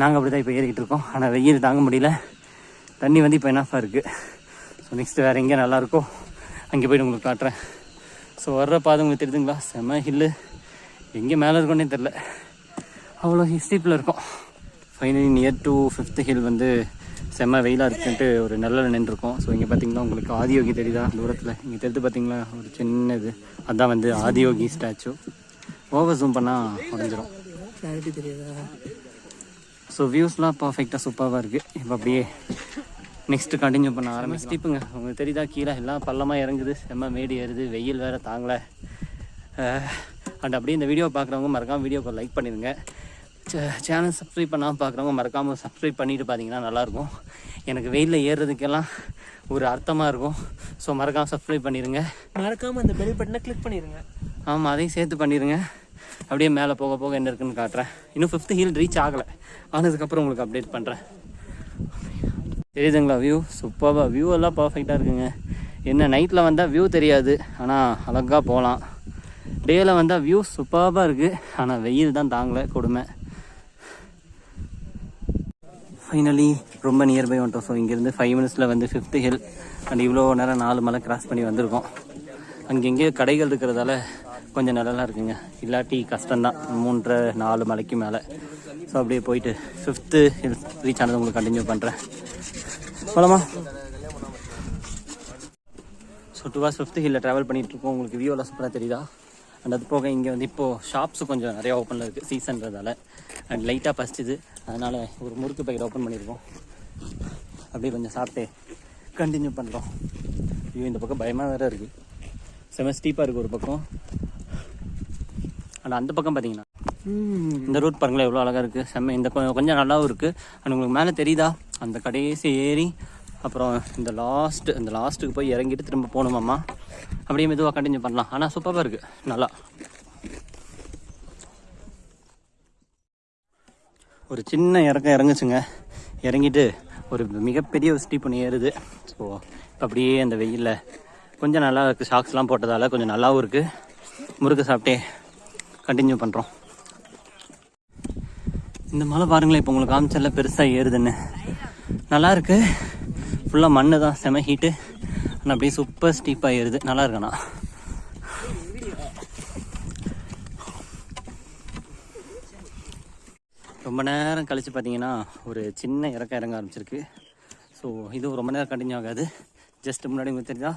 நாங்கள் அப்படி தான் இப்போ ஏறிக்கிட்டு இருக்கோம். ஆனால் வெயில் தாங்க முடியல. தண்ணி வந்து இப்போ என்னாஃபாக இருக்குது. ஸோ நெக்ஸ்ட்டு வேறு எங்கே நல்லாயிருக்கோ அங்கே போய்ட்டு உங்களுக்கு காட்டுறேன். ஸோ வர்ற பாதை உங்களுக்கு தெரியுதுங்களா? செம்ம ஹில்லு. எங்கே மேலே இருக்கோன்னே தெரில, அவ்வளோ ஸ்டீப்பில் இருக்கும். Finally near to 5th hill வந்து செம்ம வெயிலாக இருக்குன்ட்டு ஒரு நல்ல நின்றுருக்கோம். ஸோ இங்கே பார்த்தீங்கன்னா உங்களுக்கு ஆதியோகி தெரியுதா தூரத்தில்? இங்கே தெரிஞ்சு பார்த்தீங்களா ஒரு சின்ன இது, அதுதான் வந்து ஆதியோகி ஸ்டாச்சு. ஓவர் ஜூம் பண்ணால் உடஞ்சிரும். கிளாரிட்டி தெரியாதா? ஸோ வியூஸ்லாம் பர்ஃபெக்டாக சூப்பராக இருக்குது. இப்போ அப்படியே நெக்ஸ்ட்டு கண்டினியூ பண்ண ஆரம்பிச்சு. ஸ்டீப்புங்க உங்களுக்கு தெரியுதா? கீழே எல்லாம் பள்ளமாக இறங்குது, செம்ம மேடு ஏறுது. வெயில் வேறு தாங்கலை. அண்ட் அப்படியே இந்த வீடியோ பார்க்குறவங்க மறக்காமல் வீடியோக்கு லைக் பண்ணிடுங்க. சேனல் சப்ஸ்கிரைப் பண்ணாமல் பார்க்குறவங்க மறக்காமல் சப்ஸ்கிரைப் பண்ணிவிட்டு பார்த்தீங்கன்னா நல்லாயிருக்கும். எனக்கு வெயிலில் ஏறுறதுக்கெல்லாம் ஒரு அர்த்தமாக இருக்கும். ஸோ மறக்காமல் சப்ஸ்கிரைப் பண்ணிடுங்க. மறக்காமல் அந்த பெல் பட்டனை கிளிக் பண்ணிடுங்க. ஆமாம், அதையும் சேர்த்து பண்ணிடுங்க. அப்படியே மேலே போக போக என்ன இருக்குன்னு காட்டுறேன். இன்னும் 5th ஹில் ரீச் ஆகலை. ஆனதுக்கப்புறம் உங்களுக்கு அப்டேட் பண்ணுறேன். தெரியுதுங்களா வியூ? சூப்பராக வியூ எல்லாம் பர்ஃபெக்டாக இருக்குங்க. என்ன நைட்டில் வந்தால் வியூ தெரியாது, ஆனால் அழகாக போகலாம். டேயில் வந்தால் வியூ சூப்பராக இருக்குது, ஆனால் வெயில் தான் தாங்கலை கொடுமை. ஃபைனலி ரொம்ப நியர்பை வந்துட்டோம். ஸோ இங்கேருந்து 5 minutesல வந்து 5th ஹில். அண்ட் இவ்வளோ நேரம் 4 மலை கிராஸ் பண்ணி வந்திருக்கோம். அங்கெங்கே கடைகள் இருக்கிறதால கொஞ்சம் நல்லா இருக்குங்க. இல்லாட்டி கஷ்டம்தான் 3-4 மலைக்கு மேலே. ஸோ அப்படியே போயிட்டு 5th ஹில் ரீச் ஆனது உங்களுக்கு கண்டினியூ பண்ணுறேன். போலாமா? ஸோ டுவர்ட்ஸ் 5th ஹில்ல ட்ராவல் பண்ணிகிட்ருக்கோம். உங்களுக்கு வியூவெல்லாம் சூப்பராக தெரியுதா? அண்ட் அது போக இங்கே வந்து இப்போது ஷாப்ஸு கொஞ்சம் நிறையா ஓப்பனில் இருக்குது சீசன்றதால. அண்ட் லைட்டாக பசிச்சுது, அதனால் ஒரு முறுக்கு பேக்கெட் ஓப்பன் பண்ணியிருக்கோம். அப்படியே கொஞ்சம் சாப்பிட்டு கண்டினியூ பண்ணுறோம். ஐயோ இந்த பக்கம் பயமாக வேறு இருக்குது. செம ஸ்டீப்பாக இருக்குது ஒரு பக்கம். அண்ட் அந்த பக்கம் பார்த்தீங்கன்னா இந்த ரூட் பாருங்களேன் எவ்வளோ அழகாக இருக்குது. செம்ம இந்த கொஞ்சம் நல்லாவும் இருக்குது. அண்ட் உங்களுக்கு மேலே தெரியுதா அந்த கடைசி ஏறி அப்புறம் இந்த லாஸ்ட்டுக்கு போய் இறங்கிட்டு திரும்ப போகணுமாம்மா. அப்படியே மெதுவாக கண்டினியூ பண்ணலாம். ஆனால் சூப்பராக இருக்குது நல்லா. ஒரு சின்ன இறங்குச்சுங்க. இறங்கிட்டு ஒரு மிகப்பெரிய ஒரு ஸ்டீப் ஒன்று ஏறுது. ஸோ இப்போ அப்படியே அந்த வெயிலில் கொஞ்சம் நல்லா இருக்குது. ஷாக்ஸ்லாம் போட்டதால் கொஞ்சம் நல்லாவும் இருக்குது. முறுக்கு சாப்பிட்டே கண்டினியூ பண்ணுறோம். இந்த மலை பாருங்களேன், இப்போ உங்களுக்கு காமிச்சல பெருசாக ஏறுதுன்னு. நல்லா இருக்கு. ஃபுல்லாக மண்ணு தான், செம ஹீட்டு. ஆனால் அப்படியே சூப்பர் ஸ்டீப்பாக ஏறுது. நல்லா இருக்கண்ணா. ரொம்ப நேரம் கழித்து பார்த்தீங்கன்னா ஒரு சின்ன இறங்க ஆரம்பிச்சிருக்கு. ஸோ இது ரொம்ப நேரம் கண்டினியூ ஆகாது. ஜஸ்ட் முன்னாடி உங்களுக்கு தெரிஞ்சா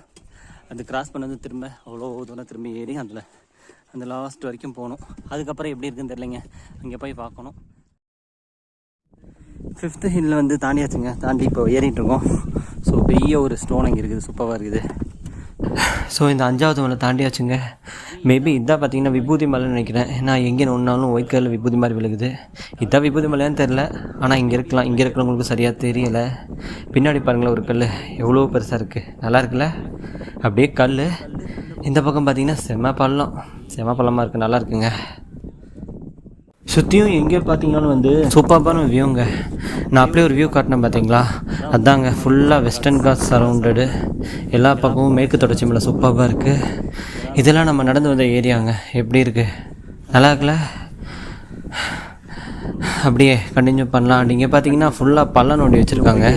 அது கிராஸ் பண்ணது திரும்ப அவ்வளோ தூரம் திரும்பி ஏறி அந்த லாஸ்ட் வரைக்கும் போகணும். அதுக்கப்புறம் எப்படி இருக்குன்னு தெரியலைங்க, அங்கே போய் பார்க்கணும். 5th ஹில்லில் வந்து தாண்டியாச்சுங்க. தாண்டி இப்போ ஏறிட்டுருக்கோம். ஸோ பெரிய ஒரு ஸ்டோன் அங்கே இருக்குது, சூப்பராக இருக்குது. ஸோ இந்த 5வது மலை தாண்டியாச்சுங்க. மேபி இதான் பார்த்தீங்கன்னா விபூதி மலைன்னு நினைக்கிறேன். ஏன்னா எங்கே ஒன்றாலும் ஒயிட் கலரில் விபூதி மாதிரி விழுகுது. இதான் விபூதி மலையான்னு தெரில, ஆனால் இங்கே இருக்கலாம். இங்கே இருக்கிறவங்களுக்கு சரியாக தெரியலை. பின்னாடி பாருங்களேன், ஒரு கல் எவ்வளோ பெருசாக இருக்குது. நல்லா இருக்குல்ல? அப்படியே கல். இந்த பக்கம் பார்த்தீங்கன்னா செம பள்ளமாக இருக்குது. நல்லா இருக்குங்க. சுற்றியும் எங்கே பார்த்தீங்கன்னாலும் வந்து சூப்பரான வியூங்க. நான் அப்படியே ஒரு வியூ காட்டினேன் பார்த்தீங்களா, அதாங்க ஃபுல்லாக வெஸ்டர்ன் காட்ஸ் சரௌண்டடு. எல்லா பக்கமும் மேற்கு தொடர்ச்சி மலை சூப்பராக இருக்குது. இதெல்லாம் நம்ம நடந்து வந்த ஏரியாங்க. எப்படி இருக்குது? நல்லா இருக்குல்ல? அப்படியே கண்டினியூ பண்ணலாம். நீங்கள் பார்த்தீங்கன்னா ஃபுல்லாக பள்ளம் நோண்டி வச்சுருக்காங்க.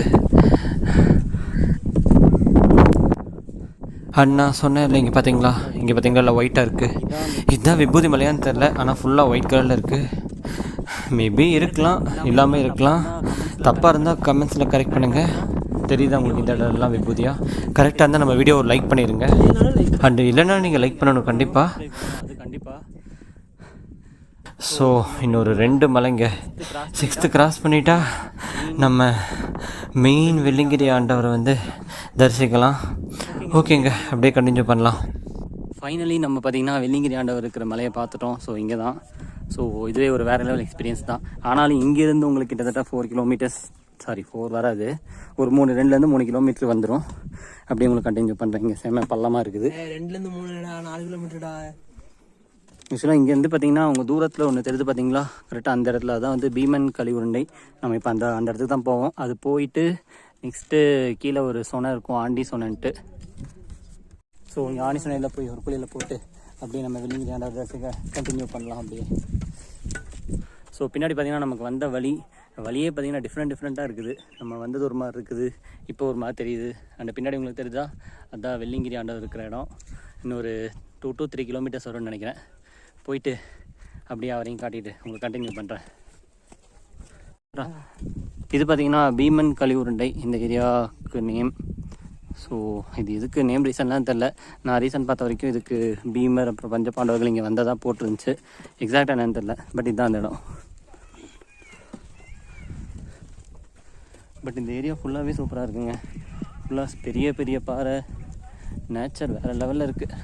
அண்ணா சொன்னேன் இல்லை, இங்கே பார்த்தீங்களா இல்லை ஒயிட்டாக இருக்குது. இதுதான் விபூதி மலையான்னு தெரில, ஆனால் ஃபுல்லாக ஒயிட் கலரில் இருக்குது. மேபி இருக்கலாம், இல்லாமல் இருக்கலாம். தப்பாக இருந்தால் கமெண்ட்ஸில் கரெக்ட் பண்ணுங்கள். தெரியுதா உங்களுக்கு இந்த இடம்லாம் விபூதியா? கரெக்டாக இருந்தால் நம்ம வீடியோ லைக் பண்ணிடுங்க. அண்டு இல்லைன்னா நீங்கள் லைக் பண்ணணும் கண்டிப்பாக. ஸோ இன்னொரு 2 மலைங்க. 6th கிராஸ் பண்ணிட்டா நம்ம மெயின் வெள்ளிங்கிரி ஆண்டவரை வந்து தரிசிக்கலாம். ஓகேங்க, அப்படியே கண்டினியூ பண்ணலாம். ஃபைனலி நம்ம பார்த்திங்கன்னா வெள்ளிங்கிரி ஆண்டவர் இருக்கிற மலையை பார்த்துட்டோம். ஸோ இங்கே தான். ஸோ இதுவே ஒரு வேறு லெவல் எக்ஸ்பீரியன்ஸ் தான். ஆனாலும் இங்கேருந்து உங்களுக்கு கிட்டத்தட்ட 4 வராது, ஒரு 2-3 கிலோமீட்டர் வந்துடும். அப்படியே உங்களுக்கு கண்டினியூ பண்ணுறேன். இங்கே செம்ம பள்ளமாக இருக்குது. 2-3 கிலோமீட்டர்டா. ஆக்சுவலாக இங்கேருந்து பார்த்தீங்கன்னா அவங்க தூரத்தில் ஒன்று தெரியுது பார்த்தீங்களா, கரெக்டாக அந்த இடத்துல தான் வந்து பீமன் களி உருண்டை. நம்ம இப்போ அந்த இடத்துக்கு தான் போவோம். அது போயிட்டு நெக்ஸ்ட்டு கீழே ஒரு சொனை இருக்கும், ஆண்டி சொனன்ட்டு. ஸோ இங்கே ஆண்டி சொனையில் போய் ஒரு குழியில் போட்டு அப்படியே நம்ம வெள்ளிங்கிரி ஆண்டவருக்கு கண்டினியூ பண்ணலாம் அப்படியே. ஸோ பின்னாடி பார்த்திங்கன்னா நமக்கு வந்த வழியே பார்த்திங்கன்னா டிஃப்ரெண்ட்டாக இருக்குது. நம்ம வந்தது ஒரு மாதிரி இருக்குது, இப்போ ஒரு மாதிரி தெரியுது. அந்த பின்னாடி உங்களுக்கு தெரியுதா, அதுதான் வெள்ளிங்கிரி ஆண்டவர் இருக்கிற இடம். இன்னொரு 2 to 3 கிலோமீட்டர்ஸ் வரும்னு நினைக்கிறேன். போயிட்டு அப்படியே அவரையும் காட்டிட்டு உங்களுக்கு கண்டினியூ பண்ணுறேன். இது பார்த்திங்கன்னா பீமன் களி உருண்டை இந்த ஏரியாவுக்கு நேம். ஸோ இது இதுக்கு நேம் ரீசன்லாம் தெரில. நான் ரீசன் பார்த்த வரைக்கும் இதுக்கு பீமர் அப்புறம் பஞ்ச பாண்டவர்கள் இங்கே வந்ததாக போட்டிருந்துச்சு. எக்ஸாக்டாக என்னன்னு தெரில, பட் இதுதான் அந்த இடம். பட் இந்த ஏரியா ஃபுல்லாகவே சூப்பராக இருக்குங்க. ஃபுல்லாக பெரிய பாறை, நேச்சர் வேறு லெவலில் இருக்குது.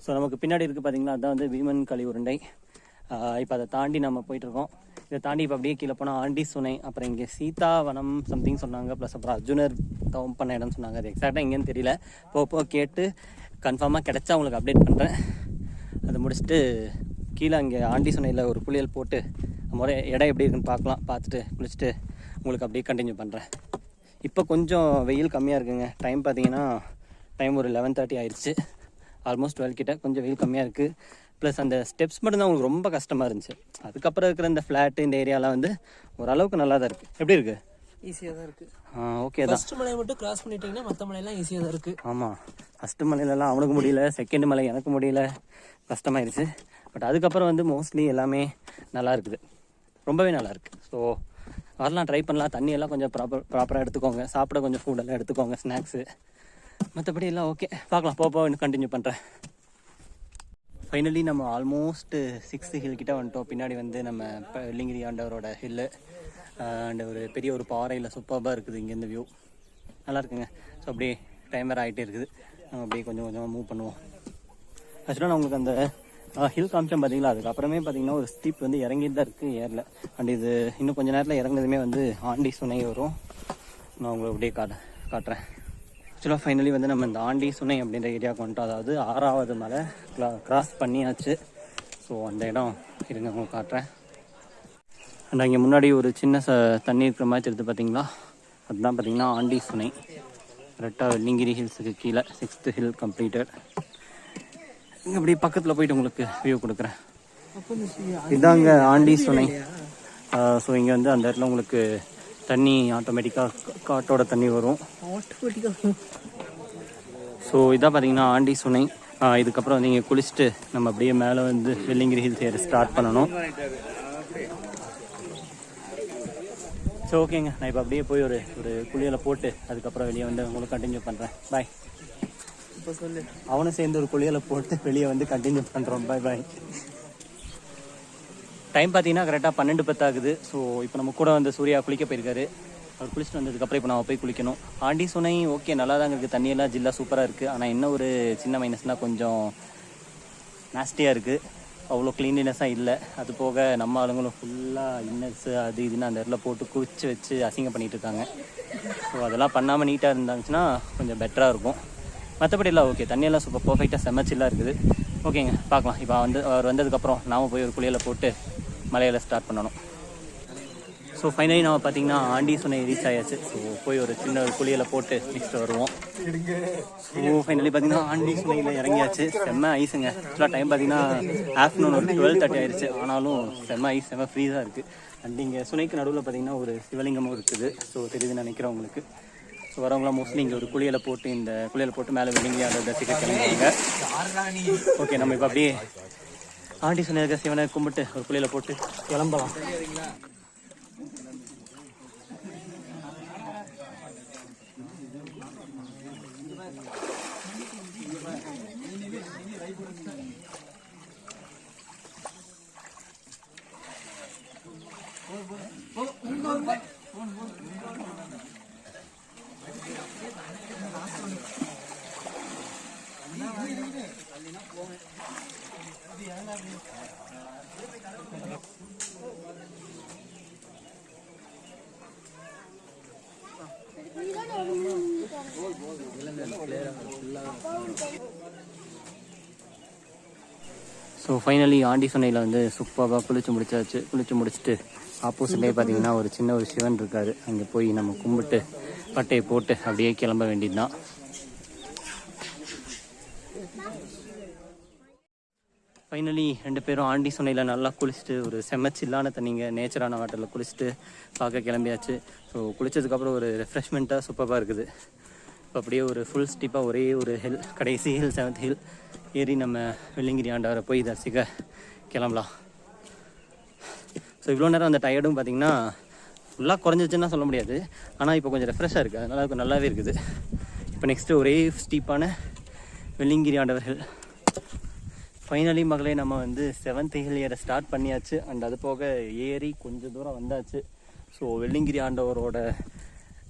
ஸோ நமக்கு பின்னாடி இருக்குது பார்த்தீங்களா, அதுதான் வந்து பீமன் களி உருண்டை. இப்போ அதை தாண்டி நம்ம போயிட்டுருக்கோம். இதை தாண்டி இப்போ அப்படியே கீழே போனால் ஆண்டி சுனை, அப்புறம் இங்கே சீதாவனம் சம்திங் சொன்னாங்க, ப்ளஸ் அப்புறம் அர்ஜுனர் தவம் பண்ண இடம்னு சொன்னாங்க. அது எக்ஸாக்டாக எங்கேன்னு தெரியல. இப்போ கேட்டு கன்ஃபார்மாக கிடச்சா உங்களுக்கு அப்டேட் பண்ணுறேன். அதை முடிச்சுட்டு கீழே அங்கே ஆண்டி சுனையில் ஒரு குளியல் போட்டு முறை இடம் எப்படி இருக்குன்னு பார்த்துட்டு குளிச்சுட்டு உங்களுக்கு அப்படியே கண்டினியூ பண்ணுறேன். இப்போ கொஞ்சம் வெயில் கம்மியாக இருக்குங்க. டைம் பார்த்தீங்கன்னா ஒரு 11:30 ஆயிடுச்சு. ஆல்மோஸ்ட் 12 கிட்ட. கொஞ்சம் வெயில் கம்மியாக இருக்குது. ப்ளஸ் அந்த ஸ்டெப்ஸ் மட்டும்தான் உங்களுக்கு ரொம்ப கஷ்டமாக இருந்துச்சு. அதுக்கப்புறம் இருக்கிற இந்த ஃப்ளாட்டு இந்த ஏரியாலாம் வந்து ஓரளவுக்கு நல்லா தான் இருக்குது. எப்படி இருக்குது? ஈஸியாக தான் இருக்குது. ஓகே தான். ஃபஸ்ட்டு மலையை மட்டும் கிராஸ் பண்ணிட்டீங்கன்னா மற்ற மலையெல்லாம் ஈஸியாக தான் இருக்குது. ஆமாம், ஃபஸ்ட்டு மலையிலலாம் அவனுக்கு முடியல, செகண்ட் மலை எனக்கு முடியல, கஷ்டமாயிருச்சு. பட் அதுக்கப்புறம் வந்து மோஸ்ட்லி எல்லாமே நல்லா இருக்குது, ரொம்பவே நல்லா இருக்குது. ஸோ வரலாம், ட்ரை பண்ணலாம். தண்ணியெல்லாம் கொஞ்சம் ப்ராப்பராக எடுத்துக்கோங்க. சாப்பிட கொஞ்சம் ஃபுட்டெல்லாம் எடுத்துக்கோங்க, ஸ்நாக்ஸு. மற்றபடி எல்லாம் ஓகே. பார்க்கலாம், போக இன்னும் கண்டினியூ பண்ணுறேன். ஃபைனலி நம்ம ஆல்மோஸ்ட் 6th ஹில் கிட்ட வந்துட்டோம். பின்னாடி வந்து நம்ம வெள்ளிங்கிரி ஆண்டவரோட ஹில்லு அண்ட் ஒரு பெரிய ஒரு பாறையில் சூப்பராக இருக்குது. இங்கேருந்து வியூ நல்லா இருக்குங்க. ஸோ அப்படியே டைம் வேறு ஆகிட்டே இருக்குது. நம்ம அப்படியே கொஞ்சம் மூவ் பண்ணுவோம். ஆக்சுவலாக நான் உங்களுக்கு அந்த ஹில் காமிச்சேன் பார்த்தீங்களா, அதுக்கப்புறமே பார்த்தீங்கன்னா ஒரு ஸ்டீப் வந்து இறங்கிட்டு தான் இருக்குது ஏரில். அண்ட் இது இன்னும் கொஞ்சம் நேரத்தில் இறங்குனதுமே வந்து ஆண்டி சுனை வரும். நான் உங்களுக்கு அப்படியே காட்டுறேன். ஆக்சுவலாக ஃபைனலி வந்து நம்ம இந்த ஆண்டி சுனை அப்படின்ற ஏரியாவுக்கு வந்துட்டோம். அதாவது 6வது மலை கிராஸ் பண்ணியாச்சு. ஸோ அந்த இடம் இருங்க உங்களுக்கு காட்டுறேன். அண்ட் அங்கே முன்னாடி ஒரு சின்ன தண்ணி இருக்கிற மாதிரி தெரியுது பார்த்தீங்களா, அதுதான் பார்த்தீங்கன்னா ஆண்டி சுனை. கரெக்டாக வெள்ளிங்கிரி ஹில்ஸுக்கு கீழே 6th ஹில் கம்ப்ளீட்டட். இங்கே அப்படியே பக்கத்தில் போயிட்டு உங்களுக்கு வியூ கொடுக்குறேன். இதாங்க ஆண்டி சுனை. ஸோ இங்கே வந்து அந்த இடத்துல உங்களுக்கு தண்ணி ஆட்டோமேட்டிக்காக காட்டோட தண்ணி வரும். ஸோ இதான் பார்த்தீங்கன்னா ஆண்டி சுனை. இதுக்கப்புறம் வந்து இங்கே குளிச்சுட்டு நம்ம அப்படியே மேலே வந்து வெள்ளிங்கிரி ஹில்ஸ் ஏற ஸ்டார்ட் பண்ணணும். ஸோ ஓகேங்க, நான் இப்போ அப்படியே போய் ஒரு குளியலை போட்டு அதுக்கப்புறம் வெளியே வந்து உங்களுக்கு கண்டினியூ பண்ணுறேன். பாய். இப்போ சொல்லு, அவனும் சேர்ந்து ஒரு குளியலை போட்டு வெளியே வந்து கண்டினியூ பண்ணுறோம். பாய் பாய். டைம் பார்த்தீங்கன்னா கரெக்டாக 12:10 ஆகுது. ஸோ இப்போ நம்ம கூட வந்து சூர்யா குளிக்க போயிருக்காரு. அவர் குளிச்சுட்டு வந்ததுக்கப்புறம் இப்போ நான் போய் குளிக்கணும். ஆண்டி சுனை ஓகே, நல்லா தாங்க இருக்குது, தண்ணியெல்லாம் ஜில்லாக சூப்பராக இருக்குது. ஆனால் என்ன ஒரு சின்ன மைனஸ்னால் கொஞ்சம் நாஸ்டியாக இருக்குது, அவ்வளோ க்ளீன்லினஸாக இல்லை. அது போக நம்ம ஆளுங்களும் ஃபுல்லாக இன்னர்ஸு அது இதுன்னு அந்த இடத்துல போட்டு குளிச்சு வச்சு அசிங்கம் பண்ணிகிட்டு இருக்காங்க. ஸோ அதெல்லாம் பண்ணாமல் நீட்டாக இருந்தாச்சுன்னா கொஞ்சம் பெட்டராக இருக்கும். மற்றபடி எல்லாம் ஓகே, தண்ணியெல்லாம் சூப்பர் பர்ஃபெக்டாக செம்மச்சில்லாக இருக்குது. ஓகேங்க, பார்க்கலாம். இப்போ அவர் வந்ததுக்கப்புறம் நாம் போய் ஒரு குளியலை போட்டு மலையில் ஸ்டார்ட் பண்ணணும். ஸோ ஃபைனலி நம்ம பார்த்தீங்கன்னா ஆண்டி சுனை ரீச் ஆயாச்சு. ஸோ போய் ஒரு சின்ன ஒரு குளியலை போட்டு நெக்ஸ்ட் வருவோம். ஸோ ஃபைனலி பார்த்தீங்கன்னா ஆண்டி சுனையில் இறங்கியாச்சு. செம்ம ஐஸுங்க. ஆக்சுவலாக டைம் பார்த்தீங்கன்னா ஆஃப்டர்நூன் ஒரு 12:30 ஆயிடுச்சு. ஆனாலும் செம்ம ஐஸ், செம்ம ஃப்ரீஸாக இருக்குது. அண்ட் இங்கே சுனைக்கு நடுவில் பார்த்தீங்கன்னா ஒரு சிவலிங்கமும் இருக்குது. ஸோ தெரியுதுன்னு நினைக்கிறேன் உங்களுக்கு. ஸோ வரவங்களாம் மோஸ்ட்லி இங்கே ஒரு குளியலை போட்டு மேலே வெள்ளிங்கிரி அந்த தரிசிக்க கிளம்புவாங்க. ஓகே, நம்ம இப்போ அப்படியே ஆண்டி சுனை இருக்க சிவனை கும்பிட்டு ஒரு குளியலை போட்டு கிளம்பலாம். ஸோ ஃபைனலி ஆண்டி சுனையில் வந்து சூப்பராக குளிச்சு முடிச்சுட்டு ஆப்போசிட்லேயே பார்த்தீங்கன்னா ஒரு சின்ன ஒரு சிவன் இருக்கார். அங்கே போய் நம்ம கும்பிட்டு பட்டையை போட்டு அப்படியே கிளம்ப வேண்டியது தான். ஃபைனலி 2 பேரும் ஆண்டி சுனையில் நல்லா குளிச்சுட்டு ஒரு செம்மச்சில்லான தண்ணிங்க நேச்சரான வாட்டரில் குளிச்சுட்டு பார்க்க கிளம்பியாச்சு. ஸோ குளித்ததுக்கப்புறம் ஒரு ரெஃப்ரெஷ்மெண்ட்டாக சூப்பராக இருக்குது. இப்போ அப்படியே ஒரு ஃபுல் ஸ்டீப்பாக ஒரே ஒரு ஹில், கடைசி ஹில் 7th ஹில் ஏறி நம்ம வெள்ளிங்கிரி ஆண்டவரை போய் தரிசிக்க கிளம்பலாம். ஸோ இவ்வளோ நேரம் அந்த டயர்டும் பார்த்திங்கன்னா ஃபுல்லாக குறைஞ்சிச்சுன்னா சொல்ல முடியாது. ஆனால் இப்போ கொஞ்சம் ரெஃப்ரெஷ்ஷாக இருக்குது, அதனால் கொஞ்சம் நல்லாவே இருக்குது. இப்போ நெக்ஸ்ட்டு ஒரே ஸ்டீப்பான வெள்ளிங்கிரி ஆண்டவர் ஹில். ஃபைனலி மகளே நம்ம வந்து 7th ஹில் ஏற ஸ்டார்ட் பண்ணியாச்சு. அண்ட் அது போக ஏறி கொஞ்சம் தூரம் வந்தாச்சு. ஸோ வெள்ளிங்கிரி ஆண்டவரோட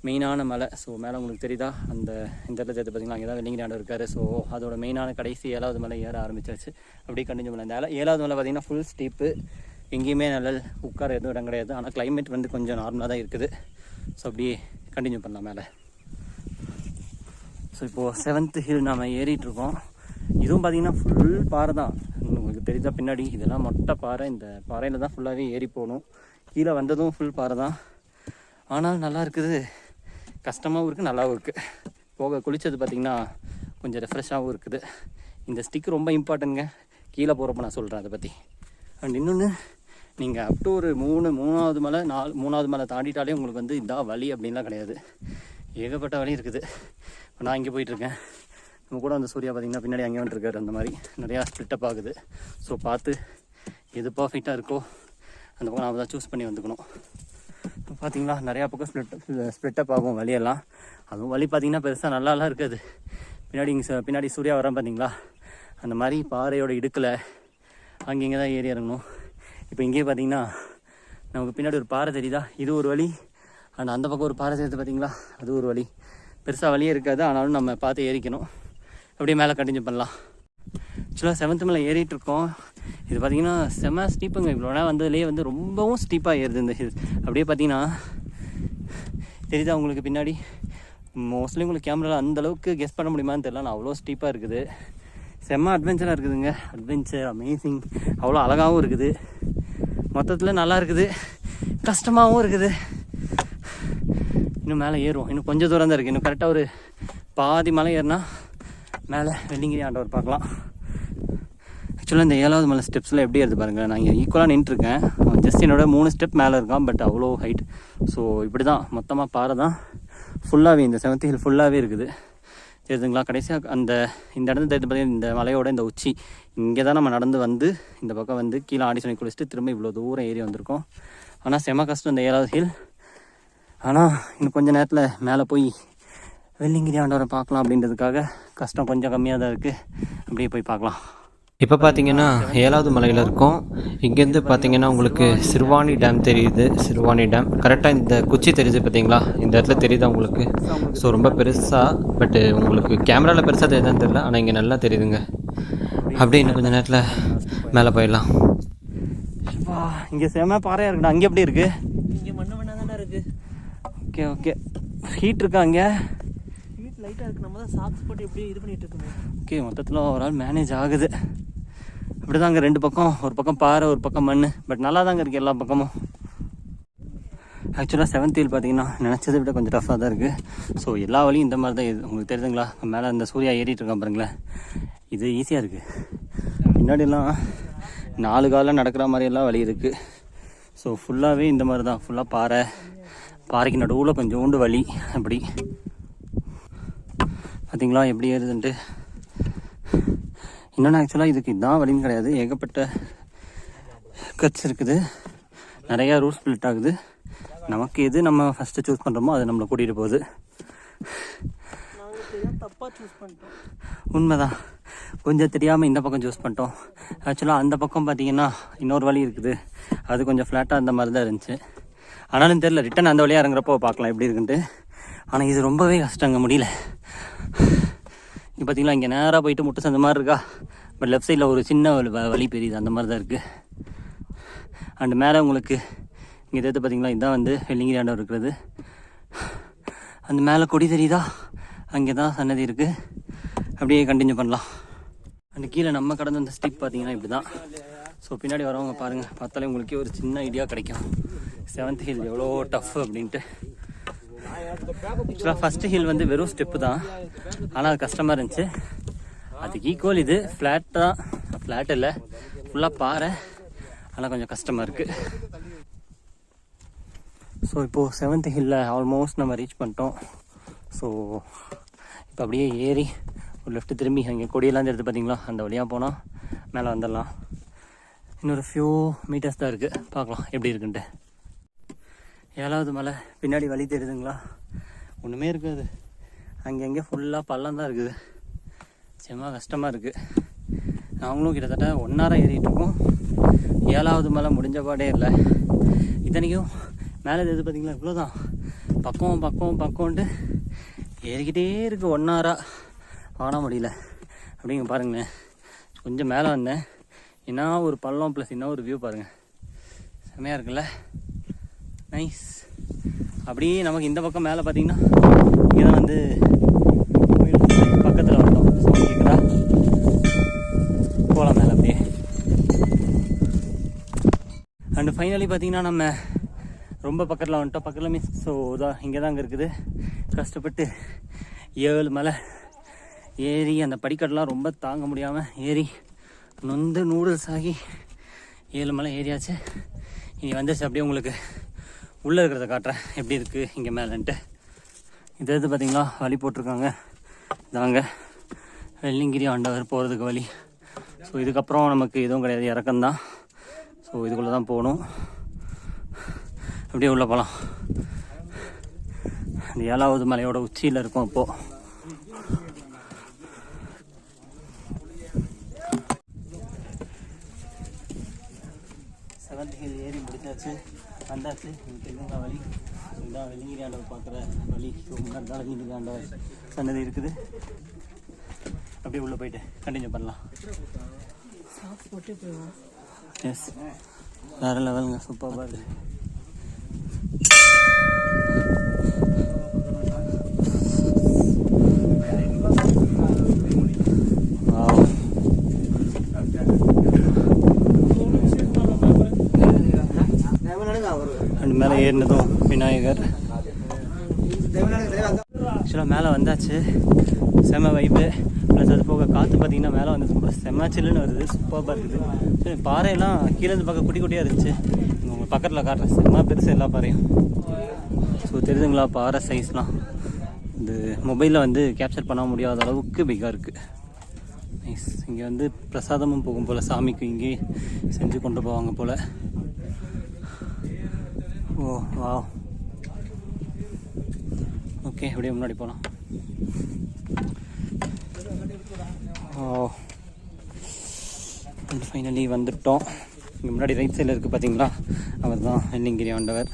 மெயினான மலை. ஸோ மேலே உங்களுக்கு தெரியுதா, இந்த இடத்துல சேர்த்து பார்த்தீங்கன்னா அங்கே தான் வெள்ளிங்கிரி ஆண்டவர் இருக்கார். ஸோ அதோட மெயினான கடைசி 7வது மலை ஏற ஆரம்பிச்சாச்சு. அப்படியே கண்டினியூ பண்ணலாம். இந்த 7வது மலை பார்த்திங்கன்னா ஃபுல் ஸ்டீப்பு, எங்கேயுமே நல்ல உட்கார எதுவும் இடம் கிடையாது. ஆனால் கிளைமேட் வந்து கொஞ்சம் நார்மலாக தான் இருக்குது. ஸோ அப்படியே கண்டினியூ பண்ணலாம் மேலே. ஸோ இப்போது 7th ஹில் நாம் ஏறிட்டுருக்கோம். இதுவும் பார்த்திங்கன்னா ஃபுல் பாறை தான். உங்களுக்கு தெரியுதா பின்னாடி, இதெல்லாம் மொட்டை பாறை. இந்த பாறையில் தான் ஃபுல்லாகவே ஏறி போகணும். கீழே வந்ததும் ஃபுல் பாறை தான். ஆனால் நல்லா இருக்குது, கஷ்டமாகவும் இருக்குது, நல்லாவும் இருக்குது. போக குளித்தது பார்த்திங்கன்னா கொஞ்சம் ரெஃப்ரெஷ்ஷாகவும் இருக்குது. இந்த ஸ்டிக் ரொம்ப இம்பார்ட்டன்ட்ங்க, கீழே போகிறப்ப நான் சொல்கிறேன் அதை பற்றி. அண்ட் இன்னொன்று, நீங்கள் அப் டு ஒரு 3வது மலை தாண்டிட்டாலே உங்களுக்கு வந்து இதான் வழி அப்படின்லாம் கிடையாது. ஏகப்பட்ட வழி இருக்குது. இப்போ நான் இங்கே போயிட்டுருக்கேன். நம்ம கூட அந்த சூர்யா பார்த்திங்கன்னா பின்னாடி அங்கே வந்துருக்காரு. அந்த மாதிரி நிறையா ஸ்ப்ளிட்டப் ஆகுது. ஸோ பார்த்து எது பர்ஃபெக்டாக இருக்கோ அந்த பக்கம் நாம் தான் சூஸ் பண்ணி வந்துக்கணும். இப்போ பார்த்திங்களா நிறையா பக்கம் ஸ்ப்ளிட்டப் ஆகும் வழியெல்லாம். அதுவும் வழி பார்த்திங்கன்னா பெருசாக நல்லாலாம் இருக்காது. பின்னாடி சூர்யா வரான் பார்த்திங்களா, அந்த மாதிரி பாறையோட இடுக்கில் அங்கங்கே தான் ஏறி இறங்கணும். இப்போ இங்கேயே பார்த்திங்கன்னா நமக்கு பின்னாடி ஒரு பாறை தெரியுதா, இது ஒரு வழி. அண்ட் அந்த பக்கம் ஒரு பாறை தெரியுது பார்த்திங்களா, அது ஒரு வழி. பெருசாக வழியே இருக்காது, ஆனாலும் நம்ம பார்த்து ஏறிக்கணும். அப்படியே மேலே கண்டினியூ பண்ணலாம். ஆக்சுவலாக 7th மேலே ஏறிட்டுருக்கோம். இது பார்த்திங்கன்னா செம்ம ஸ்டீப்புங்க. இவ்வளோ நேரம் வந்ததுலேயே வந்து ரொம்பவும் ஸ்டீப்பாக ஏறுது இந்த ஹில்ஸ். அப்படியே பார்த்திங்கன்னா தெரியுதா உங்களுக்கு பின்னாடி, மோஸ்ட்லி உங்களுக்கு கேமராவில் அந்தளவுக்கு கெஸ் பண்ண முடியுமான்னு தெரியல. நான் அவ்வளோ ஸ்டீப்பாக இருக்குது. செம்ம அட்வென்ச்சராக இருக்குதுங்க. அட்வென்ச்சர் அமேசிங், அவ்வளோ அழகாகவும் இருக்குது. மொத்தத்தில் நல்லா இருக்குது, கஷ்டமாகவும் இருக்குது. இன்னும் மேலே ஏறும். இன்னும் கொஞ்சம் தூரம் தான் இருக்குது. இன்னும் கரெக்டாக ஒரு பாதி மலை ஏறினா மேலே வெள்ளிங்கிரி ஆண்டவர் பார்க்கலாம். ஆக்சுவலாக இந்த 7வது மலை ஸ்டெப்ஸில் எப்படி ஏறுது பாருங்கள். நான் இங்கே ஈக்குவலாக நின்றுருக்கேன். ஜஸ்ட் என்னோட 3 ஸ்டெப் மேலே இருக்கான். பட் அவ்வளோ ஹைட். ஸோ இப்படி தான் மொத்தமாக பாறை தான் ஃபுல்லாகவே, இந்த 7th ஹில் ஃபுல்லாகவே இருக்குது. தெரியுதுங்களா? கடைசியாக இந்த இடத்துல தெரிஞ்சு பார்த்தீங்கன்னா இந்த மலையோட இந்த உச்சி இங்கே தான் நம்ம நடந்து வந்து இந்த பக்கம் வந்து கீழே ஆடிஷனை குளிச்சுட்டு திரும்ப இவ்வளோ தூரம் ஏறி வந்திருக்கோம். ஆனால் செம கஷ்டம் இந்த 7வது ஹில். ஆனால் இன்னும் கொஞ்சம் நேரத்தில் மேலே போய் வெள்ளிங்கிரி ஆண்டவரை பார்க்கலாம் அப்படின்றதுக்காக கஷ்டம் கொஞ்சம் கம்மியாக தான் இருக்குது. அப்படியே போய் பார்க்கலாம். இப்போ பார்த்தீங்கன்னா 7வது மலையில் இருக்கோம். இங்கேருந்து பார்த்தீங்கன்னா உங்களுக்கு சிறுவாணி டேம் தெரியுது. சிறுவாணி டேம் கரெக்டாக இந்த குச்சி தெரியுது பார்த்தீங்களா? இந்த இடத்துல தெரியுதா உங்களுக்கு? ஸோ ரொம்ப பெருசாக, பட்டு உங்களுக்கு கேமராவில் பெருசாக தெரியுதான்னு தெரியல, ஆனால் இங்கே நல்லா தெரியுதுங்க. அப்படியே இன்னும் கொஞ்சம் நேரத்தில் மேலே போயிடலாம். இங்கே செம பாறையாக இருக்குண்ணா. அங்கே எப்படி இருக்குது? இங்கே மண்ணாக தானே இருக்குது. Okay okay. ஹீட் இருக்கா அங்கே? ஹீட் லைட்டாக இருக்குது. நம்ம தான் சாக்ஸ் போட்டு எப்படியே இது பண்ணிகிட்டு இருக்கோம். ஓகே, மொத்தத்தில் ஒரு ஆள் மேனேஜ் ஆகுது. அப்படி தாங்க 2 பக்கம், ஒரு பக்கம் பாறை ஒரு பக்கம் மண். பட் நல்லா தாங்க இருக்குது எல்லா பக்கமும். ஆக்சுவலாக 7th ஹில் பார்த்தீங்கன்னா நினச்சதை விட கொஞ்சம் டஃப்பாக தான் இருக்குது. ஸோ எல்லா வழியும் இந்த மாதிரி தான் இது. உங்களுக்கு தெரியுதுங்களா? மேலே இந்த சூர்யா ஏறிட்டு இருக்கான் பாருங்களேன். இது ஈஸியாக இருக்குது. முன்னாடிலாம் 4 காலில் நடக்கிற மாதிரியெல்லாம் வழி இருக்குது. ஸோ ஃபுல்லாகவே இந்த மாதிரி தான். ஃபுல்லாக பாறை, பாறைக்கு நடுவில் கொஞ்சோண்டு வழி. அப்படி பார்த்தீங்களா எப்படி ஏறுதுன்ட்டு. இன்னொன்று ஆக்சுவலாக இதுக்கு இதுதான் வழின்னு கிடையாது. ஏகப்பட்ட கட்ஸ் இருக்குது. நிறையா ரூட் ஸ்ப்ளிட் ஆகுது. நமக்கு எது நம்ம ஃபஸ்ட்டு சூஸ் பண்ணுறோமோ அது நம்மளை கூட்டிகிட்டு போகுது. தப்பாக சூஸ் பண்ணிட்டோம். உண்மைதான். கொஞ்சம் தெரியாமல் இந்த பக்கம் சூஸ் பண்ணிட்டோம். ஆக்சுவலாக அந்த பக்கம் பார்த்தீங்கன்னா இன்னொரு வழி இருக்குது. அது கொஞ்சம் ஃப்ளாட்டாக அந்த மாதிரி தான் இருந்துச்சு. ஆனாலும் தெரில, ரிட்டன் அந்த வழியாக இறங்குறப்போ பார்க்கலாம் எப்படி இருக்குன்ட்டு. ஆனால் இது ரொம்பவே கஷ்டங்க, முடியல. இப்போ பார்த்தீங்களா இங்கே நேராக போயிட்டு முட்டை சந்த மாதிரி இருக்கா. பட் லெஃப்ட் சைடில் ஒரு சின்ன வழி பெரியுது, அந்த மாதிரி தான் இருக்குது. அண்டு மேலே உங்களுக்கு இங்கே தெரியுது பார்த்தீங்களா, இதுதான் வந்து வெள்ளிங்கிரி ஆண்டவர் இருக்கிறது. அந்த மேலே கொடி தெரியுதா? அங்கே தான் சன்னதி இருக்குது. அப்படியே கண்டினியூ பண்ணலாம். அண்டு கீழே நம்ம கடந்து வந்த ஸ்டிப் பார்த்தீங்கன்னா இப்படி தான். ஸோ பின்னாடி வரவங்க பாருங்கள், பார்த்தாலே உங்களுக்கே ஒரு சின்ன ஐடியா கிடைக்கும் 7th ஹில் எவ்வளோ டஃப் அப்படின்ட்டு. ஆக்சுவலாக ஃபஸ்ட்டு ஹில் வந்து வெறும் ஸ்டெப்பு தான், ஆனால் அது கஷ்டமாக இருந்துச்சு. அதுக்கு ஈக்குவல் இது ஃப்ளாட் இல்லை, ஃபுல்லாக பாறை, ஆனால் கொஞ்சம் கஷ்டமாக இருக்குது. ஸோ இப்போது 7th ஹில்ல ஆல்மோஸ்ட் நம்ம ரீச் பண்ணிட்டோம். ஸோ இப்போ அப்படியே ஏறி ஒரு லெஃப்ட்டு திரும்பி அங்கே கொடியெல்லாம் எடுத்து பார்த்தீங்களா, அந்த வழியாக போனால் மேலே வந்துடலாம். இன்னொரு ஃபியூ மீட்டர்ஸ் தான் இருக்குது, பார்க்கலாம் எப்படி இருக்குன்ட்டு. 7வது மலை பின்னாடி வழி தெரியுதுங்களா? ஒன்றுமே இருக்காது. அங்கங்கே ஃபுல்லாக பள்ளம் தான் இருக்குது. செம்ம கஷ்டமாக இருக்குது. நாங்களும் கிட்டத்தட்ட 1 hour ஏறிட்டுருக்கோம். 7வது மலை முடிஞ்ச பாடே இல்லை. இத்தனைக்கும் மேலே தெரியுது பார்த்தீங்களா, இவ்வளோதான். பக்கம்ன்ட்டு ஏறிக்கிட்டே இருக்குது 1 hour காண முடியல. அப்படிங்க பாருங்களேன். கொஞ்சம் மேலே வந்தேன், என்ன ஒரு பள்ளம் ப்ளஸ் என்ன ஒரு வியூ பாருங்கள், செம்மையாக இருக்குல்ல, நைஸ். அப்படியே நமக்கு இந்த பக்கம் மேலே பார்த்தீங்கன்னா இங்கே தான் வந்து பக்கத்தில் வந்தோம். ஸோ கேட்குதா, போகலாம் மேலே அப்படியே. அண்டு ஃபைனலி பார்த்தீங்கன்னா நம்ம ரொம்ப பக்கத்தில் வந்துட்டோம். பக்கத்தில் மீன்ஸ் ஸோ இதான் இங்கே தான் அங்கே இருக்குது. கஷ்டப்பட்டு 7 மலை ஏறி அந்த படிக்கட்டெலாம் ரொம்ப தாங்க முடியாமல் ஏறி நொந்து நூடுல்ஸ் ஆகி 7 மலை ஏறியாச்சு. இனி வந்துச்சு. அப்படியே உங்களுக்கு உள்ளே இருக்கிறத காட்டுறேன் எப்படி இருக்குது இங்கே மேலேன்ட்டு. இது எது பார்த்தீங்களா, வழி போட்டிருக்காங்க. இதாங்க வெள்ளிங்கிரி ஆண்டவர் போகிறதுக்கு வழி. ஸோ இதுக்கப்புறம் நமக்கு எதுவும் கிடையாது, இறக்கம்தான். ஸோ இதுக்குள்ளே தான் போகணும். அப்படியே உள்ளே போகலாம். அந்த 7வது மலையோட உச்சியில் இருக்கும். அப்போது ஹில் ஏறி முடிச்சாச்சு, வந்தாச்சு. தெரியுங்களா வழி, இதுதான் வெள்ளிங்கிரி ஆண்டவர் பார்க்குற வழி. ஸோ முன்னாடி தான் வெள்ளிங்கிரி ஆண்டவர் சன்னதி இருக்குது. அப்படியே உள்ளே போயிட்டு கண்டினியூ பண்ணலாம். எஸ், வேறு லெவலுங்க, சூப்பராக இருக்குது. அண்ட் மேலே ஏறினதும் விநாயகர். ஆக்சுவலாக மேலே வந்தாச்சு, செம வைப்பு. ப்ளஸ் அது போக காற்று பார்த்திங்கன்னா மேலே வந்து ரொம்ப செம சில்லுன்னு வருது, சூப்பராக இருக்குது. சரி, பாறையெல்லாம் கீழேருந்து பார்க்க குட்டி குட்டியாக இருந்துச்சு. உங்களுக்கு பக்கத்தில் காட்டுறேன், செம்ம பெருசு எல்லா பாறையும். ஸோ தெரியுதுங்களா பாறை சைஸ்லாம்? இது மொபைலில் வந்து கேப்சர் பண்ண முடியாத அளவுக்கு பிக்காக இருக்குது. நைஸ். இங்கே வந்து பிரசாதமும் போகும் போல், சாமிக்கு இங்கே செஞ்சு கொண்டு போவாங்க போல். ஓ வா, ஓகே, அப்படியே முன்னாடி போகலாம். ஓ, ஃபைனலி வந்துட்டோம். இங்கே முன்னாடி ரைட் சைடில் இருக்குது பார்த்தீங்களா, அவர் தான் வெள்ளிங்கிரி ஆண்டவர்.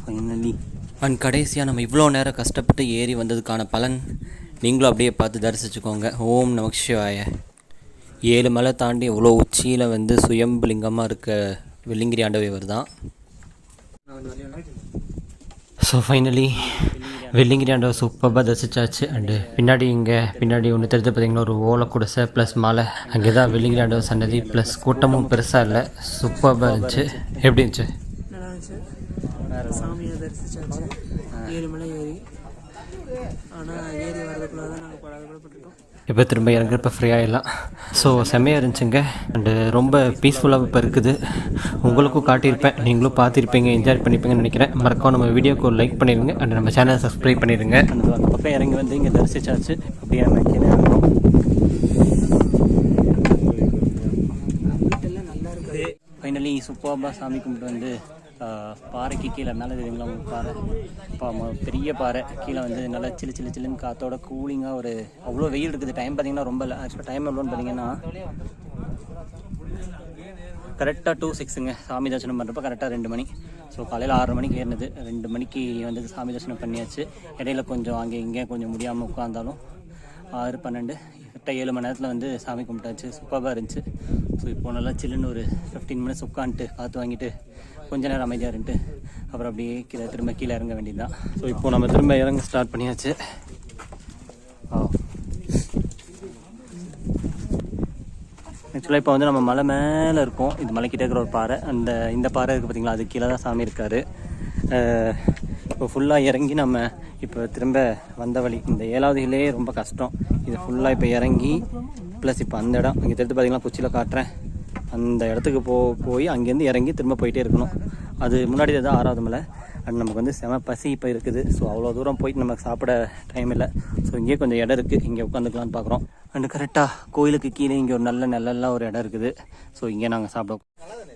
ஃபைனலி அண்ட் கடைசியாக நம்ம இவ்வளோ நேரம் கஷ்டப்பட்டு ஏறி வந்ததுக்கான பலன் நீங்களும் அப்படியே பார்த்து தரிசிச்சுக்கோங்க. ஓம் நமக் சிவாய. 7 மலை தாண்டி இவ்வளோ உச்சியில் வந்து சுயம்புலிங்கமாக இருக்க வெள்ளிங்கிரி ஆண்டவர் இவர் தான். ஸோ ஃபைனலி வெள்ளிங்கிரி ஆண்டவர் சூப்பராக தரிசிச்சாச்சு. அண்டு பின்னாடி ஒன்று தெரிஞ்சு பார்த்தீங்கன்னா ஒரு ஓலை குடிசை ப்ளஸ் மலை, அங்கே தான் வெள்ளிங்கிரி ஆண்டவர் சன்னதி. ப்ளஸ் கூட்டமும் பெருசாக இல்லை, சூப்பராக இருந்துச்சு. எப்படி இருந்துச்சு? நல்லா இருந்துச்சு. சாமியை தரிசிச்சாச்சு, 7 மலை ஏறி. ஆனால் ஏறி வரதுக்குள்ள தான் நாங்கள் படாதப்பட்டுட்டோம். இப்போ திரும்ப இறங்குறப்ப ஃப்ரீயாகிடலாம். ஸோ செம்மையாக இருந்துச்சுங்க. அண்டு ரொம்ப பீஸ்ஃபுல்லாக இப்போ இருக்குது. உங்களுக்கும் காட்டியிருப்பேன், நீங்களும் பார்த்துருப்பீங்க, என்ஜாய் பண்ணிப்பீங்கன்னு நினைக்கிறேன். மறக்காம நம்ம வீடியோக்கு ஒரு லைக் பண்ணிடுங்க, அண்ட் நம்ம சேனலை சப்ஸ்கிரைப் பண்ணிடுங்க. அந்த பக்கம் இறங்கி வந்து இங்கே தரிசிச்சாச்சு. அப்படியே நம்ம கீழே இறங்குறோம். ஃபைனலி சூப்பராக சாமி கும்பிட்டு வந்து பாறைக்கு கீழே மேலே தெரியுங்களா உங்களுக்கு பாறை, பெரிய பாறை கீழே வந்து நல்லா சில்லுன்னு காற்றோட கூலிங்காக ஒரு அவ்வளோ வெயில் இருக்குது. டைம் பார்த்தீங்கன்னா ரொம்ப இல்லை. ஆக்சுவலாக டைம் எவ்வளோன்னு பார்த்தீங்கன்னா கரெக்டாக 2:06ங்க. சாமி தரிசனம் பண்ணுறப்ப கரெக்டாக 2 மணி. ஸோ காலையில் 6 மணிக்கு ஏறினது, 2 மணிக்கு வந்து சாமி தரிசனம் பண்ணியாச்சு. இடையில கொஞ்சம் அங்கே இங்கே கொஞ்சம் முடியாமல் உட்காந்தாலும் 6, 12 கரெக்டாக 7 மணி நேரத்தில் வந்து சாமி கும்பிட்டாச்சு. சூப்பராக இருந்துச்சு. ஸோ இப்போ நல்லா சில்லுன்னு ஒரு 15 மினிட்ஸ் உட்காந்துட்டு காற்று வாங்கிட்டு கொஞ்ச நேரம் அமைதியாக இருந்துட்டு அப்புறம் அப்படியே திரும்ப கீழே இறங்க வேண்டியது தான். ஸோ இப்போது நம்ம திரும்ப இறங்க ஸ்டார்ட் பண்ணியாச்சு. ஆக்சுவலாக இப்போ வந்து நம்ம மலை மேலே இருக்கோம். இது மலைக்கிட்டே இருக்கிற ஒரு பாறை. இந்த பாறை இருக்குது பார்த்தீங்களா, அது கீழே தான் சாமி இருக்கார். இப்போ ஃபுல்லாக இறங்கி நம்ம இப்போ திரும்ப வந்த வழி இந்த 7வது ஹில்லே ரொம்ப கஷ்டம். இது ஃபுல்லாக இப்போ இறங்கி ப்ளஸ் இப்போ அந்த இடம் இங்கே தெரிஞ்சு பார்த்தீங்கன்னா குச்சியில் காட்டுறேன், அந்த இடத்துக்கு போய் அங்கேருந்து இறங்கி திரும்ப போயிட்டே இருக்கணும். அது முன்னாடி தான் 6வது மலை. அண்ட் நமக்கு வந்து செம பசி இப்போ இருக்குது. ஸோ அவ்வளோ தூரம் போயிட்டு நமக்கு சாப்பிட டைம் இல்லை. ஸோ இங்கேயே கொஞ்சம் இடம் இருக்குது, இங்கே உட்காந்துக்கலான்னு பார்க்குறோம். அண்டு கரெக்டாக கோயிலுக்கு கீழே இங்கே ஒரு நல்ல ஒரு இடம் இருக்குது. ஸோ இங்கே நாங்கள் சாப்பிட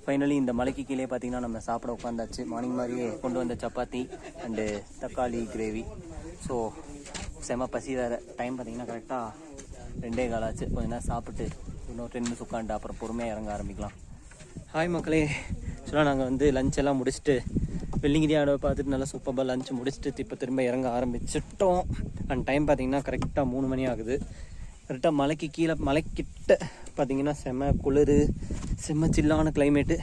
ஃபைனலி இந்த மலைக்கு கீழே பார்த்தீங்கன்னா நம்ம சாப்பிட உட்காந்தாச்சு. மார்னிங் மாதிரியே கொண்டு வந்த சப்பாத்தி அண்டு தக்காளி கிரேவி. ஸோ செம பசி வேறு. டைம் பார்த்தீங்கன்னா கரெக்டாக 2:15 ஆச்சு. கொஞ்ச நேரம் சாப்பிட்டு இன்னும் 10 நிமிஷம் உட்காந்துட்டு அப்புறம் பொறுமையாக இறங்க ஆரம்பிக்கலாம். ஹாய் மக்களே, ஆக்சுவலாக நாங்கள் வந்து லஞ்ச் எல்லாம் முடிச்சுட்டு வெள்ளிங்கிரி ஆண்டவை பார்த்துட்டு நல்லா சூப்பராக லஞ்ச் முடிச்சுட்டு இப்போ திரும்ப இறங்க ஆரம்பிச்சிட்டோம். அண்ட் டைம் பார்த்தீங்கன்னா கரெக்டாக 3 மணி ஆகுது. கரெக்டாக மலைக்கு கீழே மலைக்கிட்ட பார்த்தீங்கன்னா செம குளிர், செம்ம சில்லான கிளைமேட்டு.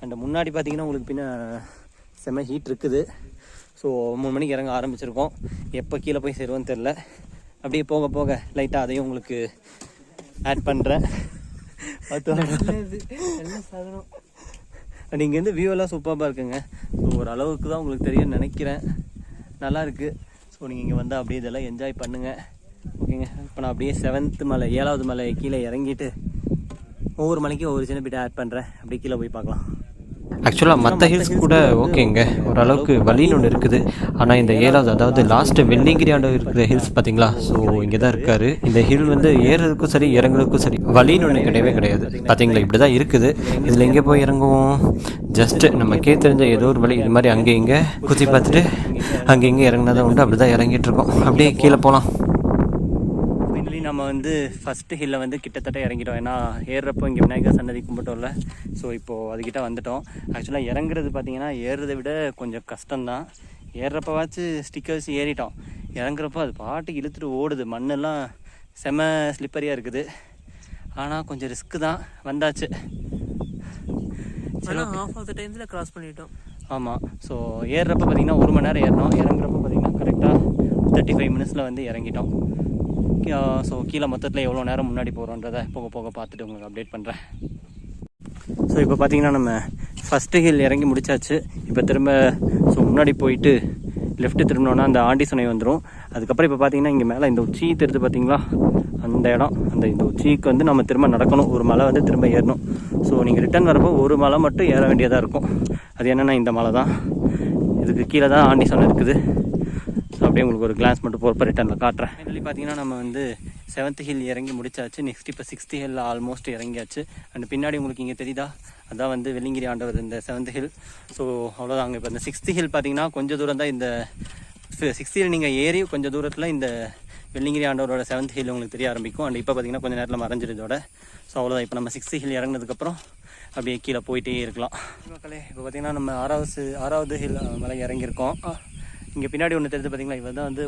அண்ட் முன்னாடி பார்த்தீங்கன்னா உங்களுக்கு பின்ன செம்ம ஹீட் இருக்குது. ஸோ 3 மணிக்கு இறங்க ஆரம்பிச்சிருக்கோம். எப்போ கீழே போய் சேருவோன்னு தெரில. அப்படியே போக போக லைட்டாக அதையும் உங்களுக்கு ஆட் பண்ணுறேன். அண்ட் இங்கேருந்து வியூவெல்லாம் சூப்பராக இருக்குங்க. ஸோ ஓரளவுக்கு தான் உங்களுக்கு தெரியும்னு நினைக்கிறேன். நல்லா இருக்குது. ஸோ நீங்கள் இங்கே வந்து அப்படியே இதெல்லாம் என்ஜாய் பண்ணுங்கள். ஓகேங்க. இப்போ நான் அப்படியே 7th மலை 7வது மலை கீழே இறங்கிட்டு ஒவ்வொரு மலைக்கும் ஒவ்வொரு சின்ன பிட்டை ஆட் பண்ணுறேன். அப்படியே கீழே போய் பார்க்கலாம். ஆக்சுவலாக மற்ற ஹில்ஸ் கூட ஓகேங்க, ஓரளவுக்கு வலின்னு ஒன்று இருக்குது. ஆனால் இந்த 7வது அதாவது லாஸ்ட்டு வெள்ளிங்கிரி ஆண்டவர் இருக்கிற ஹில்ஸ் பார்த்தீங்களா, ஸோ இங்கே தான் இருக்காரு. இந்த ஹில் வந்து ஏறுறதுக்கும் சரி இறங்குறதுக்கும் சரி வலின்னு ஒன்று கிடையாது. பார்த்தீங்களா, இப்படி தான் இருக்குது. இதில் எங்கே போய் இறங்குவோம், ஜஸ்ட்டு நமக்கே தெரிஞ்ச ஏதோ ஒரு வழி இது மாதிரி அங்கே இங்கே குத்தி பார்த்துட்டு அங்கே இங்கே இறங்கினதான் உண்டு. அப்படி தான் இறங்கிட்டு இருக்கோம். அப்படியே கீழே போகலாம். நம்ம வந்து ஃபஸ்ட்டு ஹில்லை வந்து கிட்டத்தட்ட இறங்கிட்டோம். ஏன்னா ஏறுறப்போ இங்கே விநாயகர் சன்னதி கும்பிட்டோம்ல. ஸோ இப்போது அதுக்கிட்ட வந்துட்டோம். ஆக்சுவலாக இறங்குறது பார்த்தீங்கன்னா ஏறுறதை விட கொஞ்சம் கஷ்டம்தான். ஏறுறப்பவாச்சு ஸ்டிக்கர்ஸ் ஏறிட்டோம். இறங்குறப்போ அது பாட்டுக்கு இழுத்துட்டு ஓடுது. மண்ணெல்லாம் செம ஸ்லிப்பரியாக இருக்குது. ஆனால் கொஞ்சம் ரிஸ்க்கு தான். வந்தாச்சு. ஹாஃப் ஆஃப் த டைமில் கிராஸ் பண்ணிட்டோம். ஆமாம். ஸோ ஏறுறப்போ பார்த்தீங்கன்னா 1 மணி நேரம் ஏறினோம். இறங்குறப்போ பார்த்தீங்கன்னா கரெக்டாக 35 மினிட்ஸில் வந்து இறங்கிட்டோம். ஸோ கீழே மொத்தத்தில் எவ்வளோ நேரம் முன்னாடி போகிறோன்றதை போக போக பார்த்துட்டு உங்களுக்கு அப்டேட் பண்ணுறேன். ஸோ இப்போ பார்த்தீங்கன்னா நம்ம ஃபஸ்ட்டு ஹில் இறங்கி முடிச்சாச்சு. இப்போ திரும்ப ஸோ முன்னாடி போயிட்டு லெஃப்ட்டு திரும்பினோன்னா அந்த ஆண்டி சுனை வந்துடும். அதுக்கப்புறம் இப்போ பார்த்தீங்கன்னா இங்கே மேலே இந்த உச்சி தெரிஞ்சு பார்த்தீங்களா, அந்த இடம், இந்த உச்சிக்கு வந்து நம்ம திரும்ப நடக்கணும். ஒரு மலை வந்து திரும்ப ஏறணும். ஸோ நீங்கள் ரிட்டர்ன் வரப்போ ஒரு மலை மட்டும் ஏற வேண்டியதாக இருக்கும். அது என்னென்னா இந்த மலை தான். இதுக்கு கீழே தான் ஆண்டி சுனை இருக்குது. ஸோ அப்படியே உங்களுக்கு ஒரு கிளாஸ் மட்டும் போகிறப்ப ரிட்டர்னில் காட்டுறேன். ஃபைனலி பார்த்தீங்கன்னா நம்ம வந்து 7th ஹில் இறங்கி முடிச்சாச்சு. நெக்ஸ்ட் இப்போ 6th ஹில் ஆல்மோஸ்ட் இறங்கியாச்சு. அண்ட் பின்னாடி உங்களுக்கு இங்கே தெரியுதா, அதான் வந்து வெள்ளிங்கிரி ஆண்டவர் இந்த 7th ஹில். ஸோ அவ்வளோதாங்க. இப்போ இந்த 6th ஹில் பார்த்தீங்கன்னா கொஞ்சம் தூரம் தான். இந்த 6th ஹில் நீங்கள் ஏறி கொஞ்சம் தூரத்தில் இந்த வெள்ளிங்கிரி ஆண்டவரோட 7th ஹில் உங்களுக்கு தெரிய ஆரம்பிக்கும். அண்ட் இப்போ பார்த்தீங்கன்னா கொஞ்சம் நேரத்தில் மறைஞ்சிருந்தோட. ஸோ அவ்வளோதான். இப்போ நம்ம 6th ஹில் இறங்கினதுக்கப்புறம் அப்படியே கீழே போயிட்டே இருக்கலாம். மக்களே இப்போ பார்த்தீங்கன்னா நம்ம 6வது ஹில் மலை இறங்கியிருக்கோம். இங்கே பின்னாடி ஒன்று தெரிஞ்சு பார்த்தீங்களா, இவர் தான் வந்து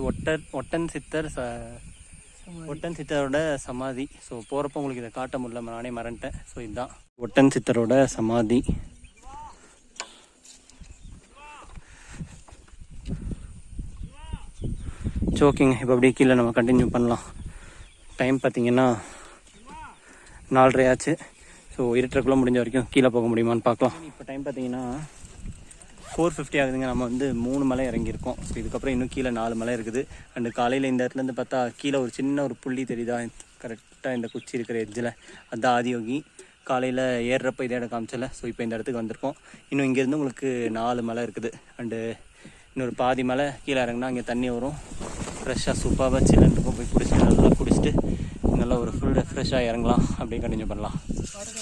ஒட்டன் சித்தரோட சமாதி. ஸோ போகிறப்போ உங்களுக்கு இதை காட்ட முடியல, நானே மறந்துட்டேன். ஸோ இதுதான் ஒட்டன் சித்தரோட சமாதி. ஓகேங்க, இப்போ அப்படியே கீழே நம்ம கண்டினியூ பண்ணலாம். டைம் பார்த்தீங்கன்னா 4:30 ஆச்சு. ஸோ இருட்டுக்குள்ளே முடிஞ்ச வரைக்கும் கீழே போக முடியுமான்னு பார்க்கலாம். இப்போ டைம் பார்த்தீங்கன்னா 4:50 ஆகுதுங்க. நம்ம வந்து 3 மலை இறங்கியிருக்கோம். ஸோ இதுக்கப்புறம் இன்னும் கீழே 4 மலை இருக்குது. அண்டு காலையில் இந்த இடத்துலேருந்து பார்த்தா கீழே ஒரு சின்ன ஒரு புள்ளி தெரியுதா, கரெக்டாக இந்த குச்சி இருக்கிற எட்ஜில், அதுதான் ஆதியோகி. காலையில் ஏறுறப்போ இதே இடம் காமிச்சல. ஸோ இப்போ இந்த இடத்துக்கு வந்திருக்கோம். இன்னும் இங்கேருந்து உங்களுக்கு 4 மலை இருக்குது. அண்டு இன்னொரு பாதி மலை கீழே இறங்கினா அங்கே தண்ணி வரும். ஃப்ரெஷ்ஷாக சூப்பராக சில்லுன்னு இருக்கும். போய் குடிச்சிட்டு நல்லா ஒரு ஃபுல் ரெஃப்ரெஷ்ஷாக இறங்கலாம். அப்படியே கண்டினியூ பண்ணலாம்.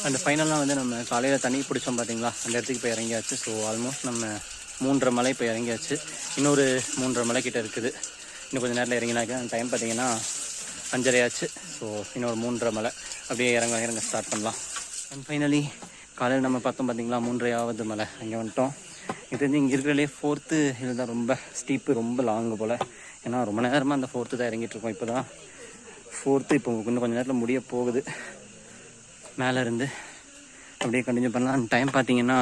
அண்ட் ஃபைனலாக வந்து நம்ம காலையில் தண்ணி பிடிச்சோம் பார்த்தீங்களா, அந்த இடத்துக்கு போய் இறங்கியாச்சு. ஸோ ஆல்மோஸ்ட் நம்ம 3.5 மலை இப்போ இறங்கியாச்சு. இன்னொரு 3.5 மலை கிட்டே இருக்குது. இன்னும் கொஞ்சம் நேரத்தில் இறங்கினாக்க டைம் பார்த்தீங்கன்னா 5:30 ஆச்சு. ஸோ இன்னொரு 3.5 மலை அப்படியே இறங்க ஸ்டார்ட் பண்ணலாம். அண்ட் ஃபைனலி காலையில் நம்ம பார்த்தோம் பார்த்தீங்களா, 3.5வது மலை அங்கே வந்துட்டோம். இது வந்து இங்கே இருக்கிறதுலே 4th ஹில் தான் ரொம்ப ஸ்டீப்பு, ரொம்ப லாங்கு போல். ஏன்னா ரொம்ப நேரமாக அந்த 4th தான் இறங்கிட்டுருக்கோம். இப்போ தான் 4th இப்போ இன்னும் கொஞ்சம் நேரத்தில் முடிய போகுது. மேலே இருந்து அப்படியே கண்டினியூ பண்ணலாம். டைம் பார்த்தீங்கன்னா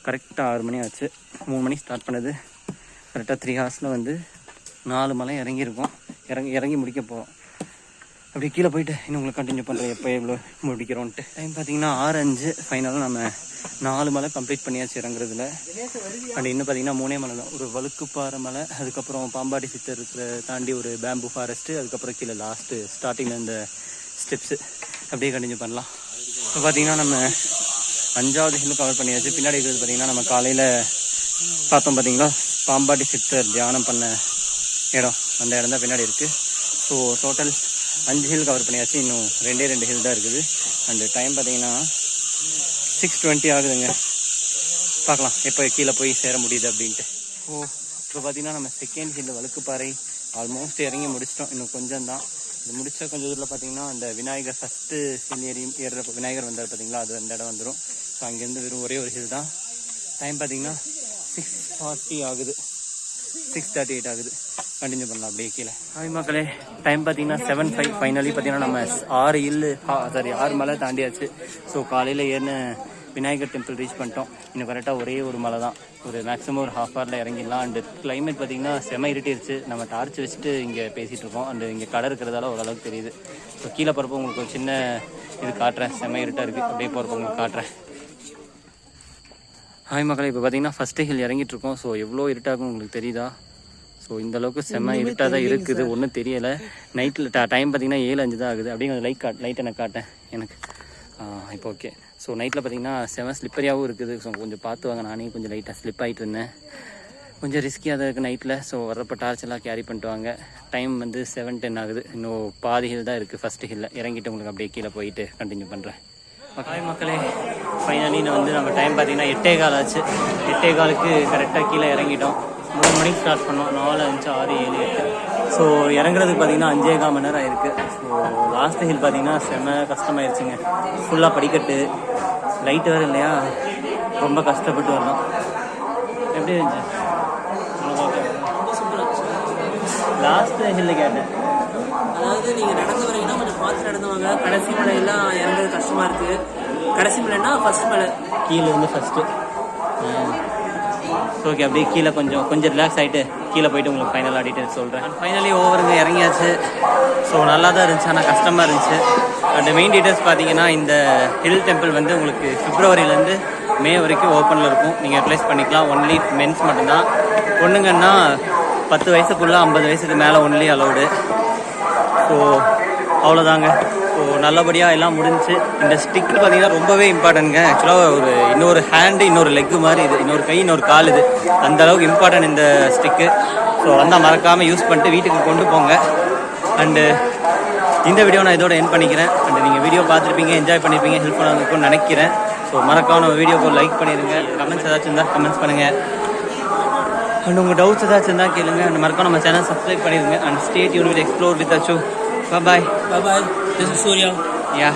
கரெக்டாக 6 மணி ஆச்சு. 3 மணி ஸ்டார்ட் பண்ணது. கரெக்டாக 3 ஹவர்ஸில் வந்து 4 மலை இறங்கியிருக்கோம். இறங்கி முடிக்க போகிறோம். அப்படியே கீழே போயிட்டு இன்னும் உங்களுக்கு கண்டினியூ பண்ணுறேன் எப்போ எவ்வளோ முடிக்கிறோன்ட்டு. டைம் பார்த்தீங்கன்னா 6:05. ஃபைனலாக நம்ம 4 மலை கம்ப்ளீட் பண்ணியாச்சு இறங்குறதுல. அண்ட் இன்னும் பார்த்தீங்கன்னா 3 மலை தான். ஒரு வழுக்குப்பாறை மலை, அதுக்கப்புறம் பாம்பாடி சித்தர் இருக்கிற தாண்டி ஒரு பேம்பு ஃபாரஸ்ட்டு, அதுக்கப்புறம் கீழே லாஸ்ட்டு ஸ்டார்டிங்கில் இந்த ஸ்டெப்ஸு அப்படியே கண்டினியூ பண்ணலாம். இப்போ பார்த்தீங்கன்னா நம்ம 5வது ஹில் கவர் பண்ணியாச்சு. பின்னாடி இருக்கிறது பார்த்தீங்கன்னா நம்ம காலையில் பார்த்தோம் பார்த்தீங்களா, பாம்பாடி சித்தர் தியானம் பண்ண இடம், அந்த இடம் தான் பின்னாடி இருக்குது. ஸோ டோட்டல் 5 ஹில் கவர் பண்ணியாச்சு. இன்னும் 2 ஹில் தான் இருக்குது. அண்டு டைம் பார்த்தீங்கன்னா 6:20 ஆகுதுங்க. பார்க்கலாம் எப்போ கீழே போய் சேர முடியுது அப்படின்ட்டு. இப்போ பார்த்தீங்கன்னா நம்ம 2nd ஹில் வழுக்குப்பாறை ஆல்மோஸ்ட் இறங்கி முடிச்சிட்டோம். இன்னும் கொஞ்சம் தான். இது முடிச்ச கொஞ்சம் தூரில் பார்த்தீங்கன்னா அந்த விநாயகர் ஃபஸ்ட்டு ஹில் ஏறுறப்போ விநாயகர் வந்தார் பார்த்தீங்களா, அது அந்த இடம் வந்துடும். ஸோ அங்கேருந்து வெறும் ஒரே ஒரு ஹில் தான். டைம் பார்த்தீங்கன்னா 6:40 ஆகுது, 6:38 ஆகுது. கண்டினியூ பண்ணலாம் அப்படியே கீழே. மக்களே டைம் பார்த்தீங்கன்னா 7:05. ஃபைனலி பார்த்தீங்கன்னா நம்ம 6 மலை தாண்டியாச்சு. ஸோ காலையில் ஏறின விநாயகர் டெம்பிள் ரீச் பண்ணிட்டோம். இன்னும் கரெக்டாக ஒரே ஒரு மலை தான். ஒரு மேக்ஸிமம் ஒரு ½ ஹவரில் இறங்கிடலாம். அண்டு கிளைமேட் பார்த்திங்கன்னா செம இருட்டிருச்சு. நம்ம டார்ச் வச்சுட்டு இங்கே பேசிகிட்டு இருக்கோம். அண்டு இங்கே கடை இருக்கிறதால ஓரளவுக்கு தெரியுது. ஸோ கீழே போகிறப்போ உங்களுக்கு ஒரு சின்ன இது காட்டுறேன். செம இருட்டாக இருக்குது. அப்படியே போகிறப்போ உங்களுக்கு காட்டுறேன். ஹாய் மக்களே, இப்போ பார்த்தீங்கன்னா ஃபஸ்ட்டு ஹில் இறங்கிட்டுருக்கோம். ஸோ எவ்வளோ இருட்டாகும் உங்களுக்கு தெரியுதா? ஸோ இந்தளவுக்கு செம்ம இருட்டாக தான் இருக்குது. ஒன்றும் தெரியலை. நைட்டில் டைம் பார்த்தீங்கன்னா 7:05 தான் ஆகுது. அப்படியே கொஞ்சம் லைட் எனக்கு காட்டேன் எனக்கு. இப்போ ஓகே. ஸோ நைட்டில் பார்த்தீங்கன்னா செம ஸ்லிப்பரியாகவும் இருக்குது. ஸோ கொஞ்சம் பார்த்து வாங்க. நானே கொஞ்சம் லைட்டாக ஸ்லிப் ஆகிட்டு இருந்தேன். கொஞ்சம் ரிஸ்கியாக தான் இருக்குது நைட்டில். ஸோ வர்றப்போ டார்ச் எல்லாம் கேரி பண்ணிட்டு வாங்க. டைம் வந்து 7:10 ஆகுது. இன்னும் பாதி ஹில் தான் இருக்குது. ஃபஸ்ட்டு ஹில்லில் இறங்கிட்டு உங்களுக்கு அப்படியே கீழே போயிட்டு கண்டினியூ பண்ணுறேன். ஹாய் மக்களே, ஃபைனலி நம்ம டைம் பார்த்தீங்கன்னா 8:15 ஆச்சு. 8:15க்கு கரெக்டாக கீழே இறங்கிட்டோம். 3 மணிக்கு ஸ்டார்ட் பண்ணோம். 4, 5, 6, 7, 8. ஸோ இறங்குறதுக்கு பார்த்தீங்கன்னா 5.25 மணி நேரம் ஆயிருக்கு. ஸோ லாஸ்ட் ஹில் பார்த்தீங்கன்னா செம்ம கஷ்டமாயிருச்சுங்க. ஃபுல்லாக படிக்கட்டு, லைட் வேறு இல்லையா, ரொம்ப கஷ்டப்பட்டு வரலாம். எப்படி இருந்துச்சு? லாஸ்ட் ஹில்லு கேட்டேன். அதாவது நீங்கள் நடந்து வரீங்கன்னா கொஞ்சம் பார்த்து நடந்துவாங்க. கடைசி மலையெல்லாம் இறங்குறது கஷ்டமாக இருக்குது. கடைசி மலைன்னா ஃபஸ்ட் மலை, கீழே வந்து ஃபஸ்ட்டு. ஓகே, அப்படியே கீழே கொஞ்சம் ரிலாக்ஸ் ஆகிட்டு கீழே போயிட்டு உங்களுக்கு ஃபைனலாக டீட்டெயில்ஸ் சொல்கிறேன். ஃபைனலி ஓவருங்க இறங்கியாச்சு. ஸோ நல்லா தான் இருந்துச்சு, ஆனால் கஷ்டமாக இருந்துச்சு. அண்ட் மெயின் டீட்டெயில்ஸ் பார்த்தீங்கன்னா இந்த ஹில் டெம்பிள் வந்து உங்களுக்கு பிப்ரவரியிலேருந்து மே வரைக்கும் ஓப்பனில் இருக்கும். நீங்கள் யூட்டிலைஸ் பண்ணிக்கலாம். ஒன்லி மென்ஸ் மட்டும்தான். பொண்ணுங்கன்னா 10 வயசுக்குள்ளே 50 வயசுக்கு மேலே ஒன்லி அலௌடு. ஸோ அவ்வளோதாங்க. ஸோ நல்லபடியாக எல்லாம் முடிஞ்சு. இந்த ஸ்டிக்கு பார்த்தீங்கன்னா ரொம்பவே இம்பார்ட்டன்ட்ங்க. ஆக்சுவலாக ஒரு இன்னொரு ஹேண்டு இன்னொரு லெக்கு மாதிரி இது, இன்னொரு கை இன்னொரு கால் இது, அந்தளவுக்கு இம்பார்ட்டன்ட் இந்த ஸ்டிக்கு. ஸோ வந்தால் மறக்காமல் யூஸ் பண்ணிட்டு வீட்டுக்கு கொண்டு போங்க. அண்டு இந்த வீடியோ நான் இதோட எண்ட் பண்ணிக்கிறேன். அண்ட் நீங்கள் வீடியோ பார்த்துருப்பீங்க, என்ஜாய் பண்ணியிருப்பீங்க, ஹெல்ப்ஃபுல்லாக இருக்கும்னு நினைக்கிறேன். ஸோ மறக்காம நம்ம வீடியோக்கு லைக் பண்ணிடுங்க. கமெண்ட்ஸ் ஏதாச்சும் இருந்தால் கமெண்ட்ஸ் பண்ணுங்கள். அண்ட் உங்கள் டவுட்ஸ் ஏதாச்சும் இருந்தால் கேளுங்க. அண்ட் மறக்காம நம்ம சேனல் சப்ஸ்கிரைப் பண்ணிடுங்க. And stay tune with explore with Achu. Bye bye. This is Surya. Yeah.